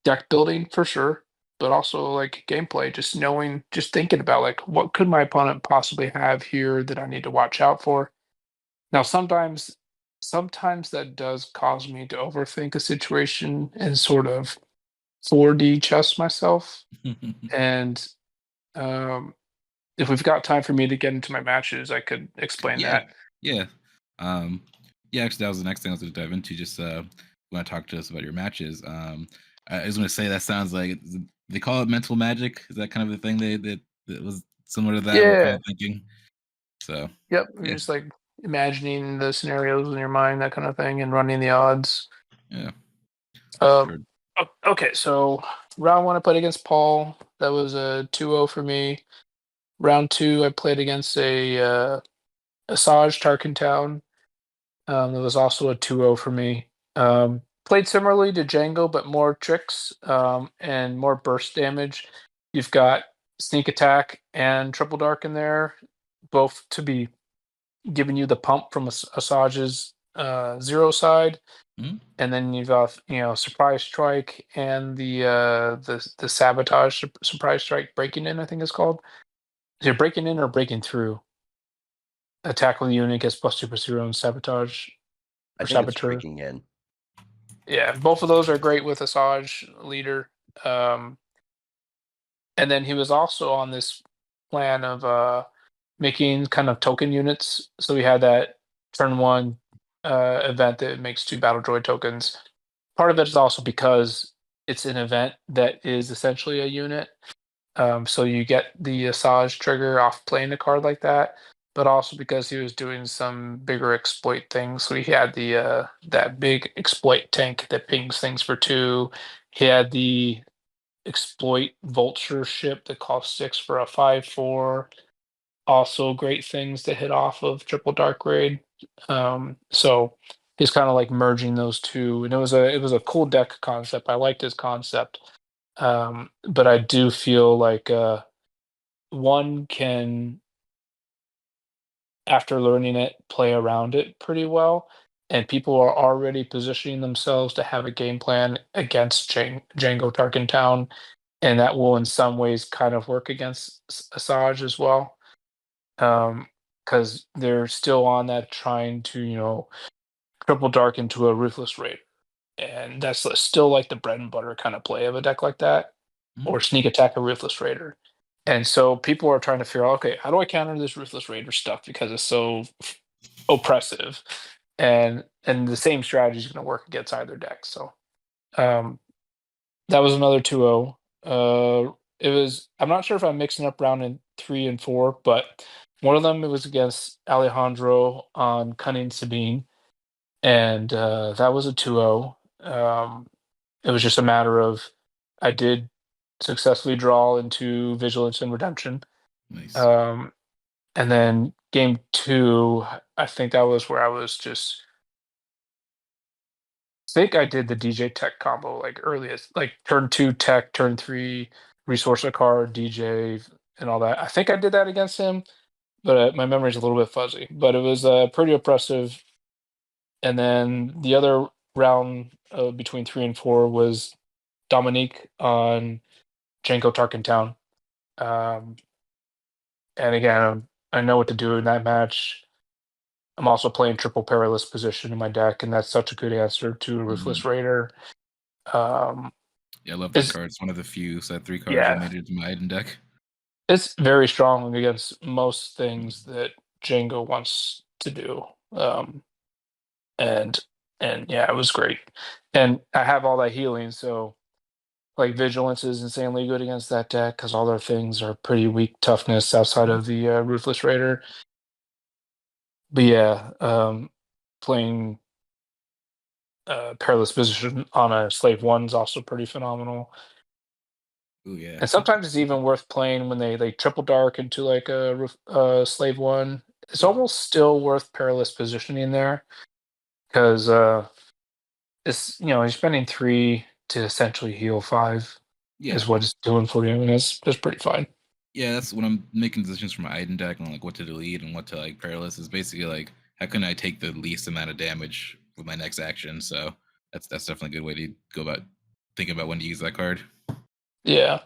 deck building for sure, but also like gameplay, just knowing, just thinking about like what could my opponent possibly have here that I need to watch out for. Now sometimes that does cause me to overthink a situation and sort of 4D chess myself. And um if we've got time for me to get into my matches, I could explain Yeah. that. Yeah. Um yeah, actually that was the next thing I was gonna dive into, just when I talk to us about your matches. I was gonna say that sounds like they call it mental magic. Is that kind of the thing that was similar to that. Yeah. We're kind of thinking. So Yep. You're yeah, just like imagining the scenarios in your mind, that kind of thing, and running the odds. yeah, Um, sure. okay, so round one I played against Paul. That was a 2-0 for me. Round two I played against a Asajj Tarkentown. That was also a 2-0 for me. Played similarly to Django, but more tricks and more burst damage. You've got sneak attack and triple dark in there, both to be giving you the pump from Asajj's zero side, Mhm. and then you've got surprise strike and the sabotage surprise strike breaking in, I think it's called. Is it breaking in or breaking through? Attack with the unit gets +2/+0 and sabotage I or think it's saboteur. breaking in. Yeah, both of those are great with Asajj leader. And then he was also on this plan of making kind of token units. So we had that turn one event that makes 2 battle droid tokens. Part of it is also because it's an event that is essentially a unit. So you get the Asajj trigger off playing a card like that, but also because he was doing some bigger exploit things. So he had the that big exploit tank that pings things for 2. He had the exploit vulture ship that costs 6 for a 5/4. Also great things to hit off of triple dark raid. So he's kind of like merging those two, and it was a cool deck concept. I liked his concept. But I do feel like one can, after learning it, play around it pretty well, and people are already positioning themselves to have a game plan against Django Tarkentown, and that will in some ways kind of work against Asajj as well, because they're still on that trying to triple dark into a ruthless raid, and that's still like the bread and butter kind of play of a deck like that, Mhm. or sneak attack a ruthless raider. And so people are trying to figure out, okay, how do I counter this ruthless raider stuff because it's so oppressive, and the same strategy is going to work against either deck. So um, that was another 2-0. It was, I'm not sure if I'm mixing up round in 3 and 4, but one of them it was against Alejandro on Cunning Sabine, and that was a 2-0. It was just a matter of I did successfully draw into Vigilance and Redemption. Nice. Um, and then game two, I think that was where I was just I think I did the DJ Tech combo like earliest, like turn two Tech, turn three resource a card, DJ, and all that. I think I did that against him, but my memory's a little bit fuzzy. But it was pretty oppressive. And then the other round between 3 and 4 was Dominique on Janko Tarkentown. Um, and again, I know what to do in that match. I'm also playing triple perilous position in my deck, and that's such a good answer to Ruthless Raider. Um, Yeah, I love that it's card. It's one of the few set 3 cards that yeah, made it into my Iden deck. it's very strong against most things that Django wants to do. Um, and yeah, it was great. And I have all that healing, so like Vigilance is insanely good against that deck because all their things are pretty weak toughness outside of the Ruthless Raider. But yeah, playing Perilous Position on a Slave 1 is also pretty phenomenal. Oh yeah. And sometimes it's even worth playing when they triple dark into like Slave 1. It's almost still worth Perilous Positioning there because it's you're spending 3 to essentially heal 5 Yeah. is what it's doing for you, and it's pretty fine. Yeah, that's when I'm making decisions for my Iden deck on like what to delete and what to like perilous is basically like how can I take the least amount of damage with my next action. So that's definitely a good way to go about thinking about when to use that card. Yeah.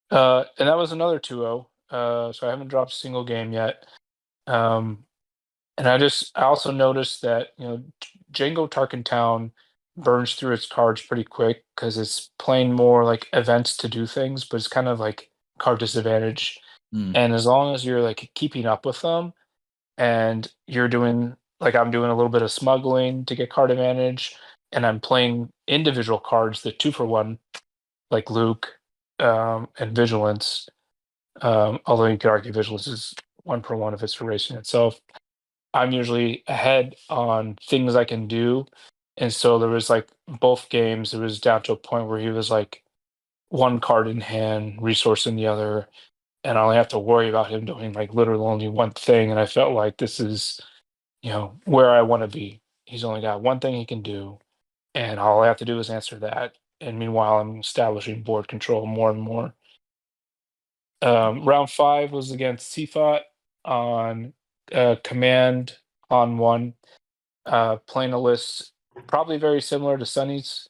And that was another 2-0. So I haven't dropped a single game yet. Um, and I also noticed that, Django Tarkentown burns through its cards pretty quick because it's playing more like events to do things, but it's kind of like card disadvantage. Mm. And as long as you're like keeping up with them and you're doing like I'm doing a little bit of smuggling to get card advantage, and I'm playing individual cards that 2 for 1, like Luke and Vigilance. Although you could argue vigilance is 1/1 if it's erasing itself. I'm usually ahead on things I can do. And so there was like both games, it was down to a point where he was like one card in hand, resource in the other, and I only have to worry about him doing like literally only one thing. And I felt like this is, where I want to be. He's only got one thing he can do, and all I have to do is answer that. And meanwhile, I'm establishing board control more and more. Round 5 was against Sifat on command on 1, playing a list probably very similar to Sunny's.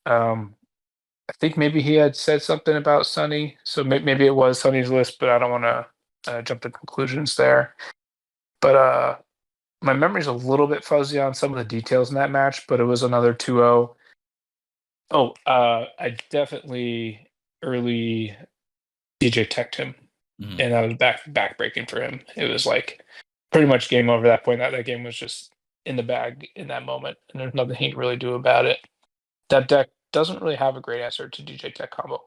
I think maybe he had said something about Sunny, so maybe it was Sunny's list, but I don't want to jump to conclusions there. But my memory's a little bit fuzzy on some of the details in that match, but it was another 2-0. Oh, I definitely early DJ teched him, and that was backbreaking for him. It was like pretty much game over at that point. That game was just in the bag in that moment, and there's nothing he could really do about it. That deck doesn't really have a great answer to DJ tech combo.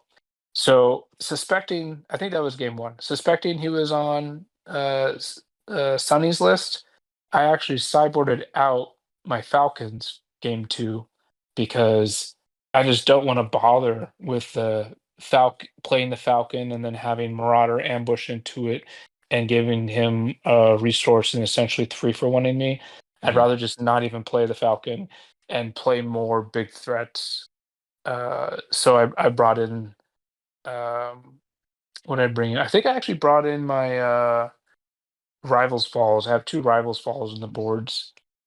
So suspecting, I think that was game 1. Suspecting he was on Sunny's list, I actually sideboarded out my Falcons game 2 because I just don't want to bother with the playing the Falcon and then having Marauder ambush into it and giving him a resource and essentially 3-for-1ing me. I'd rather just not even play the Falcon and play more big threats. So I brought in what did I bring in? I think I actually brought in my Rivals Falls. I have 2 Rivals Falls in the board.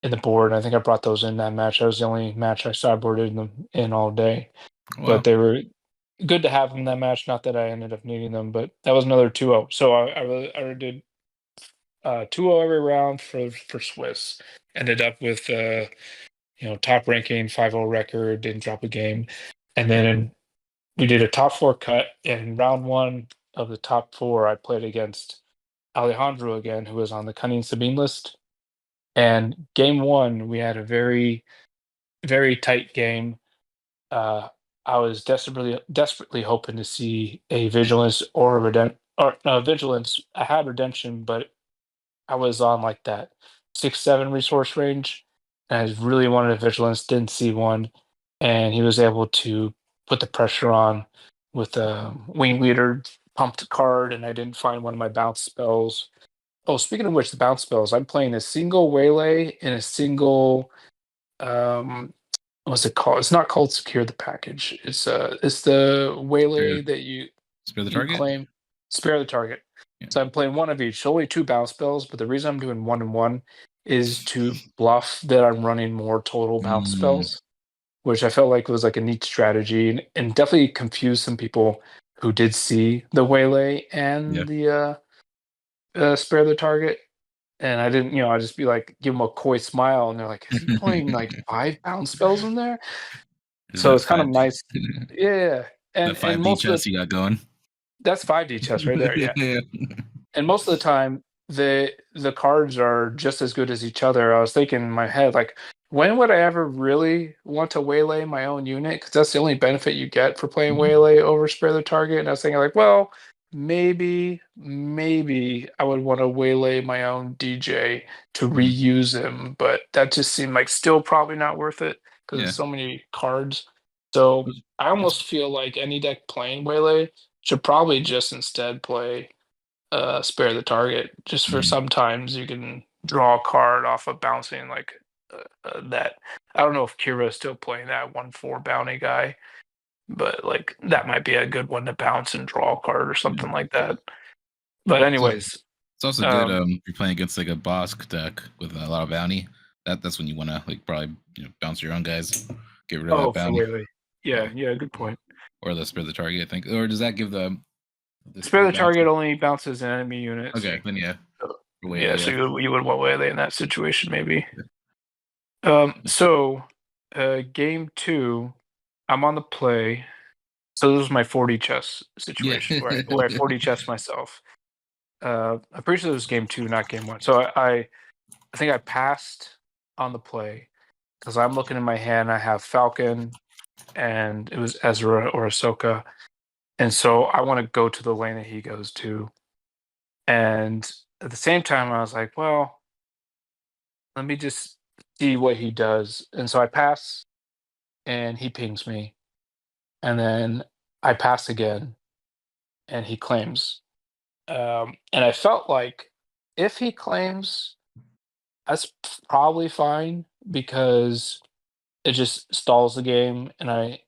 I think I brought those in that match. That was the only match I sideboarded them in all day. Wow. But they were good to have in that match. Not that I ended up needing them, but that was another 2-0. So I really did 2-0 every round for Swiss. Ended up with top ranking 5-0 record. Didn't drop a game, and then we did a top 4 cut. In round 1 of the top 4, I played against Alejandro again, who was on the Cunning Sabine list. And game 1, we had a very, very tight game. I was desperately hoping to see a vigilance or vigilance. I had redemption, but I was on like that 6-7 resource range, and I really wanted a vigilance. Didn't see one, and he was able to put the pressure on with a wing leader pumped card, and I didn't find one of my bounce spells. Oh, speaking of which, the bounce spells, I'm playing a single waylay and a single what's it called? It's not called secure the package. It's the waylay that you Spare the target? claim. Spare the target. Yeah. So I'm playing one of each. So only 2 bounce spells, but the reason I'm doing 1 and 1 is to bluff that I'm running more total bounce spells, which I felt like was like a neat strategy and definitely confused some people who did see the waylay and the spare the target. And I didn't, I just be like, give them a coy smile, and they're like, "Is he playing like 5 bounce spells in there?" So it's kind of nice, yeah. That And 5D most of chess you got going. that's 5D chess right there, yeah. Yeah. And most of the time, the cards are just as good as each other. I was thinking in my head, like, when would I ever really want to waylay my own unit? Because that's the only benefit you get for playing waylay over spare the target. And I was thinking, like, well, maybe I would want to waylay my own DJ to reuse him, but that just seemed like still probably not worth it because Yeah. it's so many cards. So I almost feel like any deck playing waylay should probably just instead play spare the target, just for sometimes you can draw a card off of bouncing like that. I don't know if Kira's still playing that 1/4 bounty guy, but like that might be a good one to bounce and draw a card or something like that. But anyways, it's also good if you're playing against like a boss deck with a lot of bounty. That's when you want to like probably bounce your own guys, get rid of that bounty. Yeah, good point. Or the spare the target, I think. Or does that give the spare the target only bounces an enemy unit? Okay, then yeah. So you would want waylay in that situation, maybe. So game 2, I'm on the play. So this was my 40 chess situation where I 40 chess myself. I'm pretty sure it was game 2, not game 1. So I think I passed on the play because I'm looking in my hand. I have Falcon, and it was Ezra or Ahsoka. And so I want to go to the lane that he goes to. And at the same time, I was like, well, let me just see what he does. And so I pass and he pings me. And then I pass again and he claims. And I felt like if he claims, that's probably fine because it just stalls the game. And I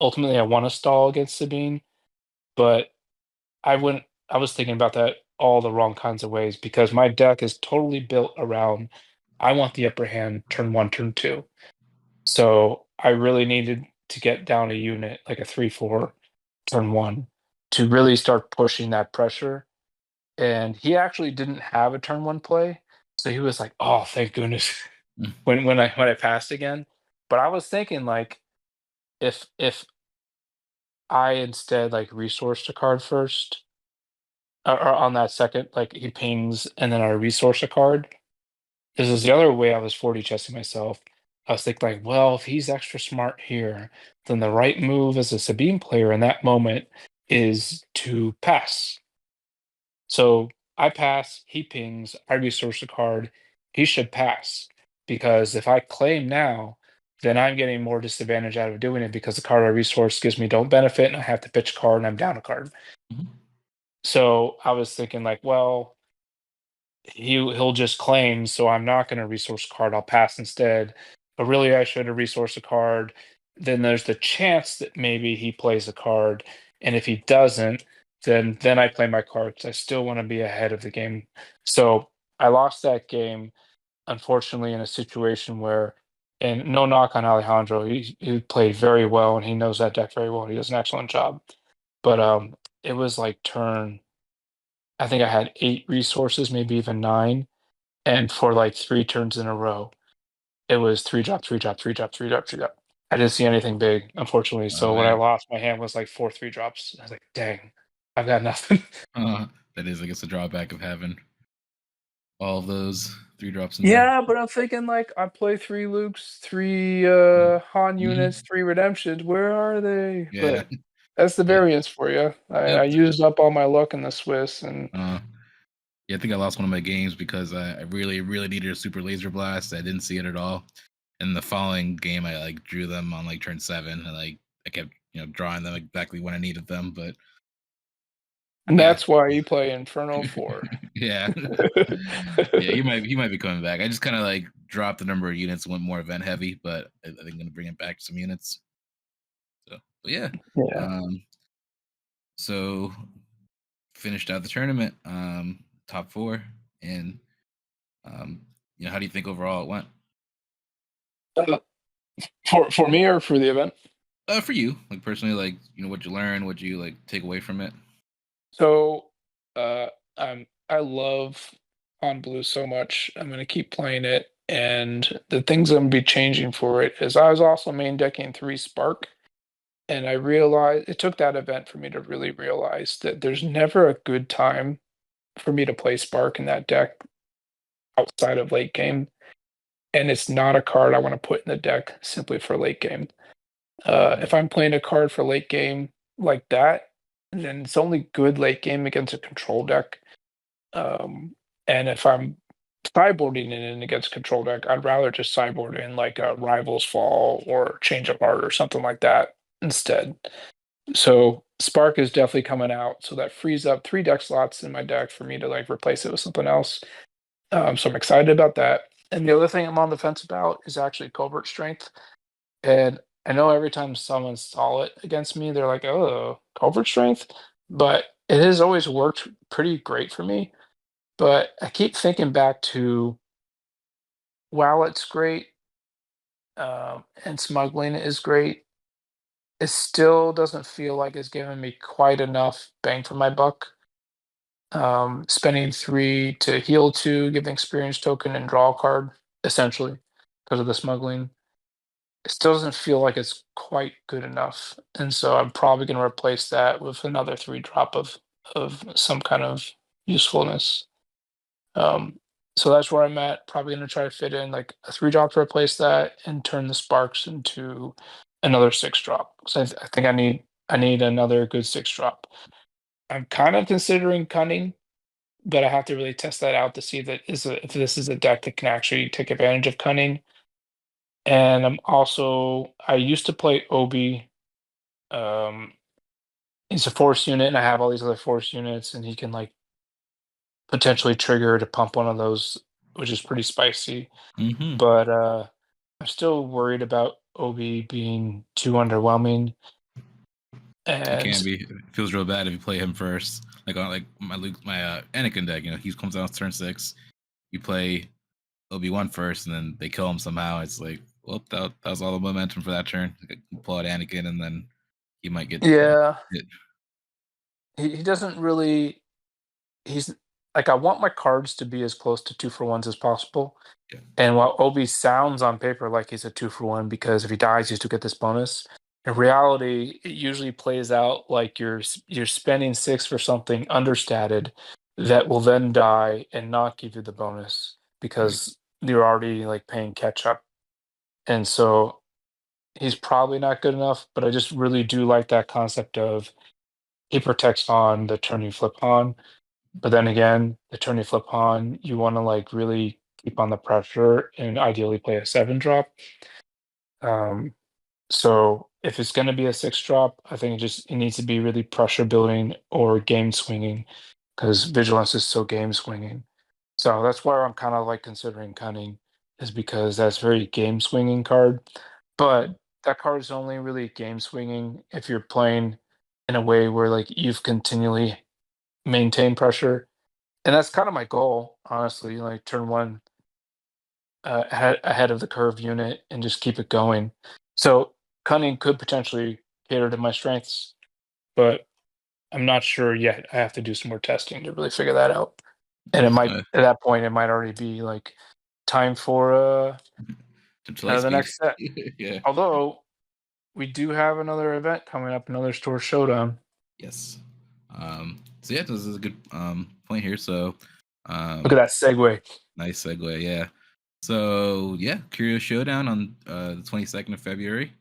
want to stall against Sabine, but I wouldn't. I was thinking about that all the wrong kinds of ways because my deck is totally built around I want the upper hand turn one, turn two. So I really needed to get down a unit like a 3/4 turn one to really start pushing that pressure. And he actually didn't have a turn one play, so he was like, "Oh, thank goodness," Mm. when I passed again. But I was thinking like if I instead like resourced a card first, or on that second, like he pings and then I resource a card. This is the other way I was 40 chessing myself. I was thinking like, well, if he's extra smart here, then the right move as a Sabine player in that moment is to pass. So I pass, he pings, I resource a card, he should pass. Because if I claim now, then I'm getting more disadvantage out of doing it because the card I resource gives me don't benefit and I have to pitch a card and I'm down a card. Mhm. So I was thinking like, well, he'll just claim, so I'm not going to resource a card. I'll pass instead. But really, I should have resourced a card. Then there's the chance that maybe he plays a card, and if he doesn't, then I play my cards. I still want to be ahead of the game. So I lost that game, unfortunately, in a situation where, and no knock on Alejandro, he played very well and he knows that deck very well. He does an excellent job. But it was like turn. I think I had 8 resources, maybe even 9, and for, like, 3 turns in a row, it was 3 drop, 3 drop, 3 drop, 3 drop, 3 drop. I didn't see anything big, unfortunately, Oh so when I man, lost, my hand was, like, 4 3 drops. I was like, "Dang, I've got nothing." that is, I guess, a drawback of having all of those 3 drops in there. Yeah, but I'm thinking, like, I play 3 Lukes, 3, Han units, Mhm. 3 Redemptions, where are they? Yeah, But that's the yeah, variance for you. I yep. used up all my luck in the Swiss, and Uh, yeah, I think I lost one of my games because I really, really needed a super laser blast. I didn't see it at all. And the following game, I like drew them on like turn 7, and like I kept drawing them exactly when I needed them. But yeah, that's why you play Inferno 4. yeah, yeah, he might be coming back. I just kind of like dropped the number of units, went more event heavy, but I think I'm gonna bring it back to some units. So, but yeah, Yeah. um, so finished out the tournament, top 4, and um, how do you think overall it went? Uh, for me or for the event? For you, like personally, like what you learn, what you like take away from it. So, uh, I love On Blue so much. I'm gonna keep playing it, and the things I'm gonna be changing for it is I was also main decking 3 Spark, and I realized it took that event for me to really realize that there's never a good time for me to play Spark in that deck outside of late game, and it's not a card I want to put in the deck simply for late game. If I'm playing a card for late game like that, then it's only good late game against a control deck. And if I'm sideboarding it in against control deck, I'd rather just sideboard in like a Rival's Fall or Change of Heart or something like that instead. So Spark is definitely coming out, so that frees up 3 deck slots in my deck for me to like replace it with something else. So I'm excited about that. And the other thing I'm on the fence about is actually Covert Strength. And I know every time someone saw it against me, they're like, "Oh, Covert Strength," but it has always worked pretty great for me. But I keep thinking back to while it's great, and smuggling is great, it still doesn't feel like it's giving me quite enough bang for my buck. Spending 3 to heal 2, give an experience token, and draw a card, essentially, because of the smuggling. It still doesn't feel like it's quite good enough, and so I'm probably gonna replace that with another 3 drop of some kind of usefulness. Um, so that's where I'm at. Probably gonna try to fit in like a 3 drop to replace that and turn the sparks into another 6 drop. So I think I need I need another good 6-drop. I'm kind of considering Cunning, but I have to really test that out to see if this is a deck that can actually take advantage of Cunning. And I used to play Obi. He's a force unit, and I have all these other force units, and he can like potentially trigger to pump one of those, which is pretty spicy. Mm-hmm. But I'm still worried about Obi being too underwhelming. It can And be. It feels real bad if you play him first. Like on my Anakin deck, he comes out turn 6. You play Obi-Wan first, and then they kill him somehow. It's like, well, that was all the momentum for that turn. You pull out Anakin, and then he might get yeah, hit. he doesn't really. He's like, I want my cards to be as close to 2-for-1s as possible. Yeah. And while Obi sounds on paper like he's a 2-for-1 because if he dies, you still get this bonus. In reality, it usually plays out like you're spending 6 for something understated that will then die and not give you the bonus Right. because you're already like paying catch up. And so he's probably not good enough, but I just really do like that concept of he protects on the turn you flip on. But then again, the turn you flip on, you want to like really keep on the pressure and ideally play a 7-drop. So if it's going to be a 6-drop, I think it needs to be really pressure building or game swinging because vigilance is so game swinging. So that's where I'm kind of like considering Cunning is because that's very game swinging card. But that card is only really game swinging if you're playing in a way where like you've continually maintained pressure. And that's kind of my goal, honestly, like turn 1 ahead of the curve unit and just keep it going. So Cunning could potentially cater to my strengths, but I'm not sure yet. I have to do some more testing to really figure that out. And it might Uh, at that point it might already be like time for to light the speed. next set. Yeah. Although we do have another event coming up, another store showdown. Yes. So yeah, this is a good point here. So Look at that segue. nice segue, yeah. So yeah, Curio Showdown on the 22nd of February.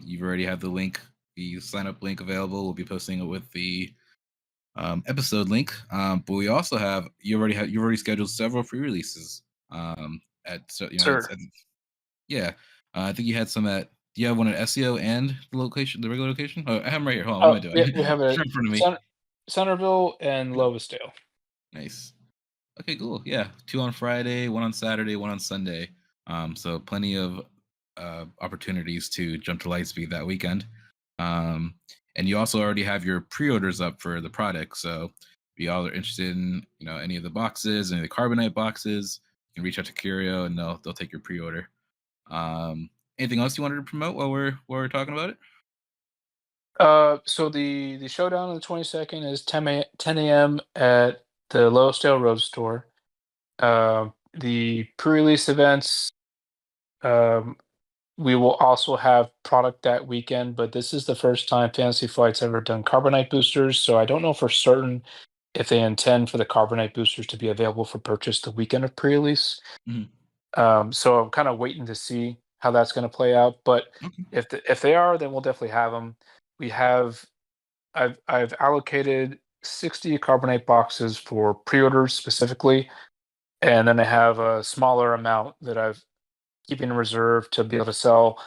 You've already have the link, the sign up link available. We'll be posting it with the episode link. But we also have you've already scheduled several pre-releases. Sir. Yeah. I think you had some at. Do you have one at Esio and the regular location? Oh, I have them right here. Hold on, what am I doing? We have It's it right in front of me. Centerville and Lovisdale. Nice. Okay, cool. Yeah, 2 on Friday, 1 on Saturday, 1 on Sunday. So plenty of opportunities to jump to Lightspeed that weekend. And you also already have your pre-orders up for the product. So if y'all are interested in any of the boxes, any of the Carbonite boxes, you can reach out to Curio and they'll take your pre-order. Anything else you wanted to promote while we're talking about it? So the showdown on the 22nd is 10 a.m. at the Lowesdale Road Store. The pre-release events, we will also have product that weekend, but this is the first time Fantasy Flight's ever done Carbonite boosters, so I don't know for certain if they intend for the Carbonite boosters to be available for purchase the weekend of pre-release. So I'm kind of waiting to see how that's going to play out. But Okay. if they are, then we'll definitely have them. I've allocated 60 Carbonite boxes for pre-orders specifically, and then I have a smaller amount that I've keeping in reserve to be able to sell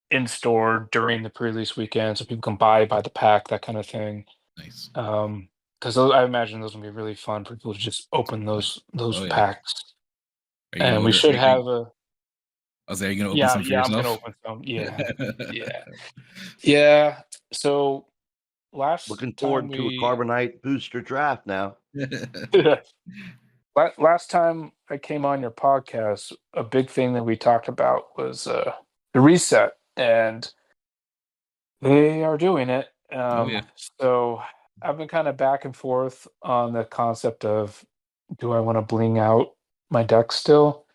in store during the pre-release weekend, so people can buy by the pack, that kind of thing. Nice. Because I imagine those will be really fun for people to just open those Oh yeah. packs. Are you gonna And we order? should have a I was there. Are you gonna open some for I'm gonna yourself? open some. Yeah. So last Looking time forward to a we Carbonite booster draft now. last time I came on your podcast, a big thing that we talked about was the reset, and they are doing it. Oh yeah. So I've been kind of back and forth on the concept of do I want to bling out my deck still?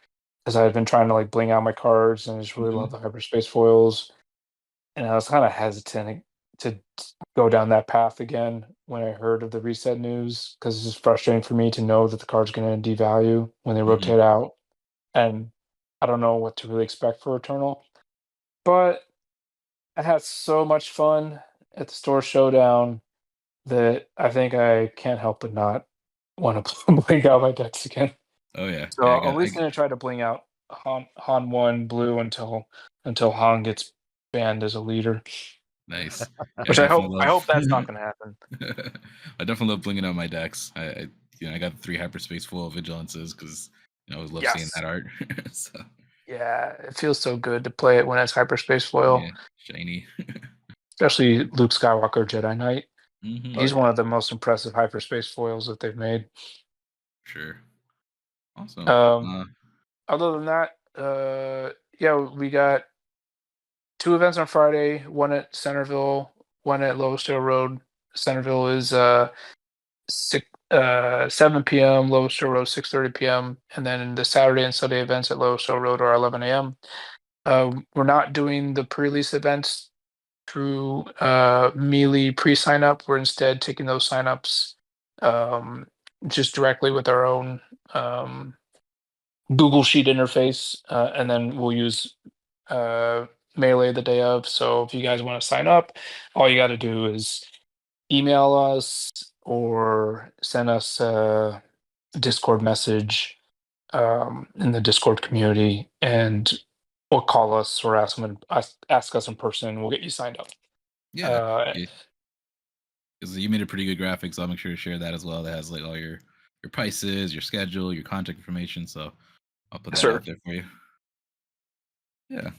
Because I've been trying to like bling out my cards and I just really love the hyperspace foils. And I was kind of hesitant to go down that path again when I heard of the reset news because it's just frustrating for me to know that the card's going to devalue when they rotate out. And I don't know what to really expect for Eternal. But I had so much fun at the store Showdown that I think I can't help but not want to bling out my decks again. Oh yeah, So yeah. I'm at least gonna try to bling out Han 1 blue until Han gets banned as a leader. Nice. Yeah, Which I hope that's not gonna happen. I definitely love blinging out my decks. I got the 3 hyperspace full of vigilances because I always love seeing Yes. that art. So Yeah, it feels so good to play it when it's hyperspace foil, yeah, shiny. especially Luke Skywalker Jedi Knight. Mm-hmm. He's one of the most impressive hyperspace foils that they've made. Sure. Awesome. Other than that, yeah, we got 2 events on Friday, one at Centerville, one at Lowestdale Road. Centerville is 7 p.m. Lowestdale Road 6:30 p.m. And then the Saturday and Sunday events at Lowestdale Road are 11 a.m. We're not doing the pre-release events through Melee pre-sign up. We're instead taking those signups just directly with our own Google Sheet interface, and then we'll use Melee the day of. So if you guys want to sign up, all you got to do is email us or send us a Discord message in the Discord community, or call us or ask us in person. We'll get you signed up. Yeah. Because you made a pretty good graphic, so I'll make sure to share that as well. That has like all your prices, your schedule, your contact information. So I'll put that Sure. out there for you. Yeah.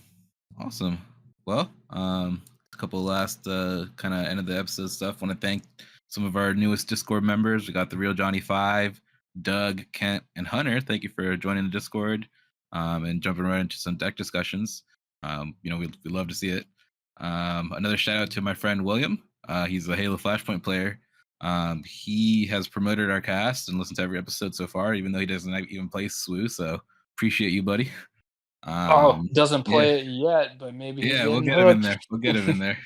Awesome. Well, a couple last kind of end of the episode stuff. Want to thank some of our newest Discord members. We got the Real Johnny 5, Doug, Kent, and Hunter. Thank you for joining the Discord and jumping right into some deck discussions. We love to see it. Another shout out to my friend William. He's a Halo Flashpoint player. He has promoted our cast and listened to every episode so far, even though he doesn't even play SWU. So appreciate you, buddy. Doesn't play it yet, but maybe he's we'll getting get him in there. We'll get him in there.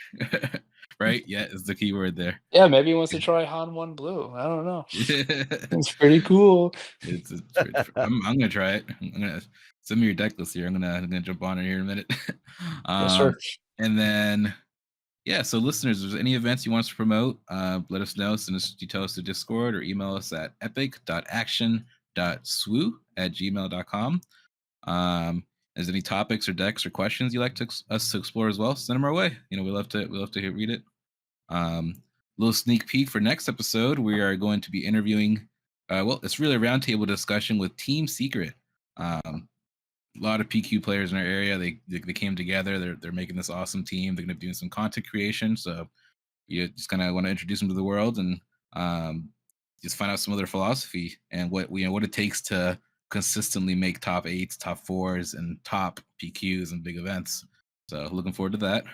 Right? Yeah, is the key word there. Yeah, maybe he wants to try Han 1 blue. I don't know. It's pretty cool. I'm gonna try it. I'm gonna send me your deck list here. I'm gonna jump on it here in a minute. Yes, sir. And then so listeners, if there's any events you want us to promote, let us know. Send us details to Discord or email us at epic.action.swoo@gmail.com. There's any topics or decks or questions you'd like us to explore as well, send them our way. We love to read it. Little sneak peek for next episode, we are going to be interviewing. It's really a roundtable discussion with Team Secret. A lot of PQ players in our area. They came together. They're making this awesome team. They're going to be doing some content creation. So you just kind of want to introduce them to the world and just find out some of their philosophy and what it takes to consistently make top 8s, top 4s, and top PQs and big events. So looking forward to that.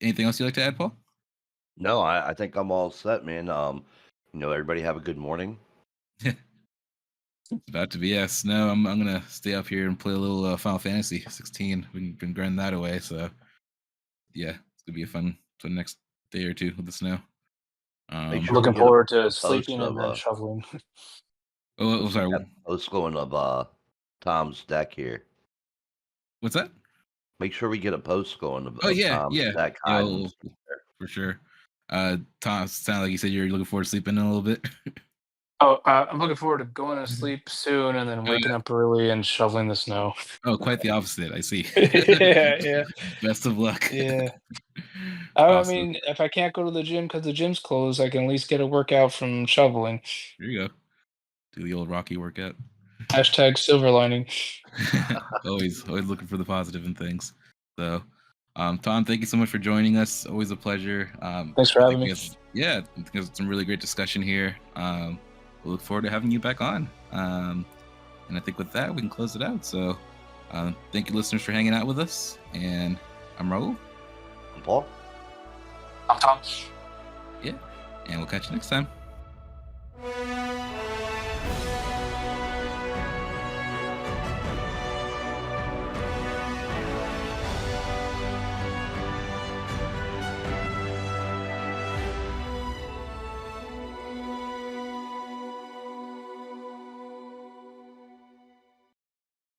Anything else you'd like to add, Paul? No, I think I'm all set, man. Everybody have a good morning. It's about to be snow. I'm gonna stay up here and play a little Final Fantasy 16. We've been grinding that away, so yeah, it's gonna be a fun next day or two with the snow. Looking forward to sleeping and then shoveling. Sorry. Let's go of Tom's deck here. What's that? Make sure we get a post going of Tom's deck. For sure. Tom, sound like you said you're looking forward to sleeping in a little bit. I'm looking forward to going to sleep soon and then waking up early and shoveling the snow. Oh, quite the opposite. I see. Yeah. Best of luck. Yeah. Awesome. I mean, if I can't go to the gym because the gym's closed, I can at least get a workout from shoveling. There you go. Do the old Rocky workout. # silver lining. always looking for the positive in things. So, Tom, thank you so much for joining us. Always a pleasure. Thanks for having me. I think there's some really great discussion here. We'll look forward to having you back on. And I think with that, we can close it out. So, thank you, listeners, for hanging out with us. And I'm Raul. I'm Paul. I'm Tom. Yeah. And we'll catch you next time.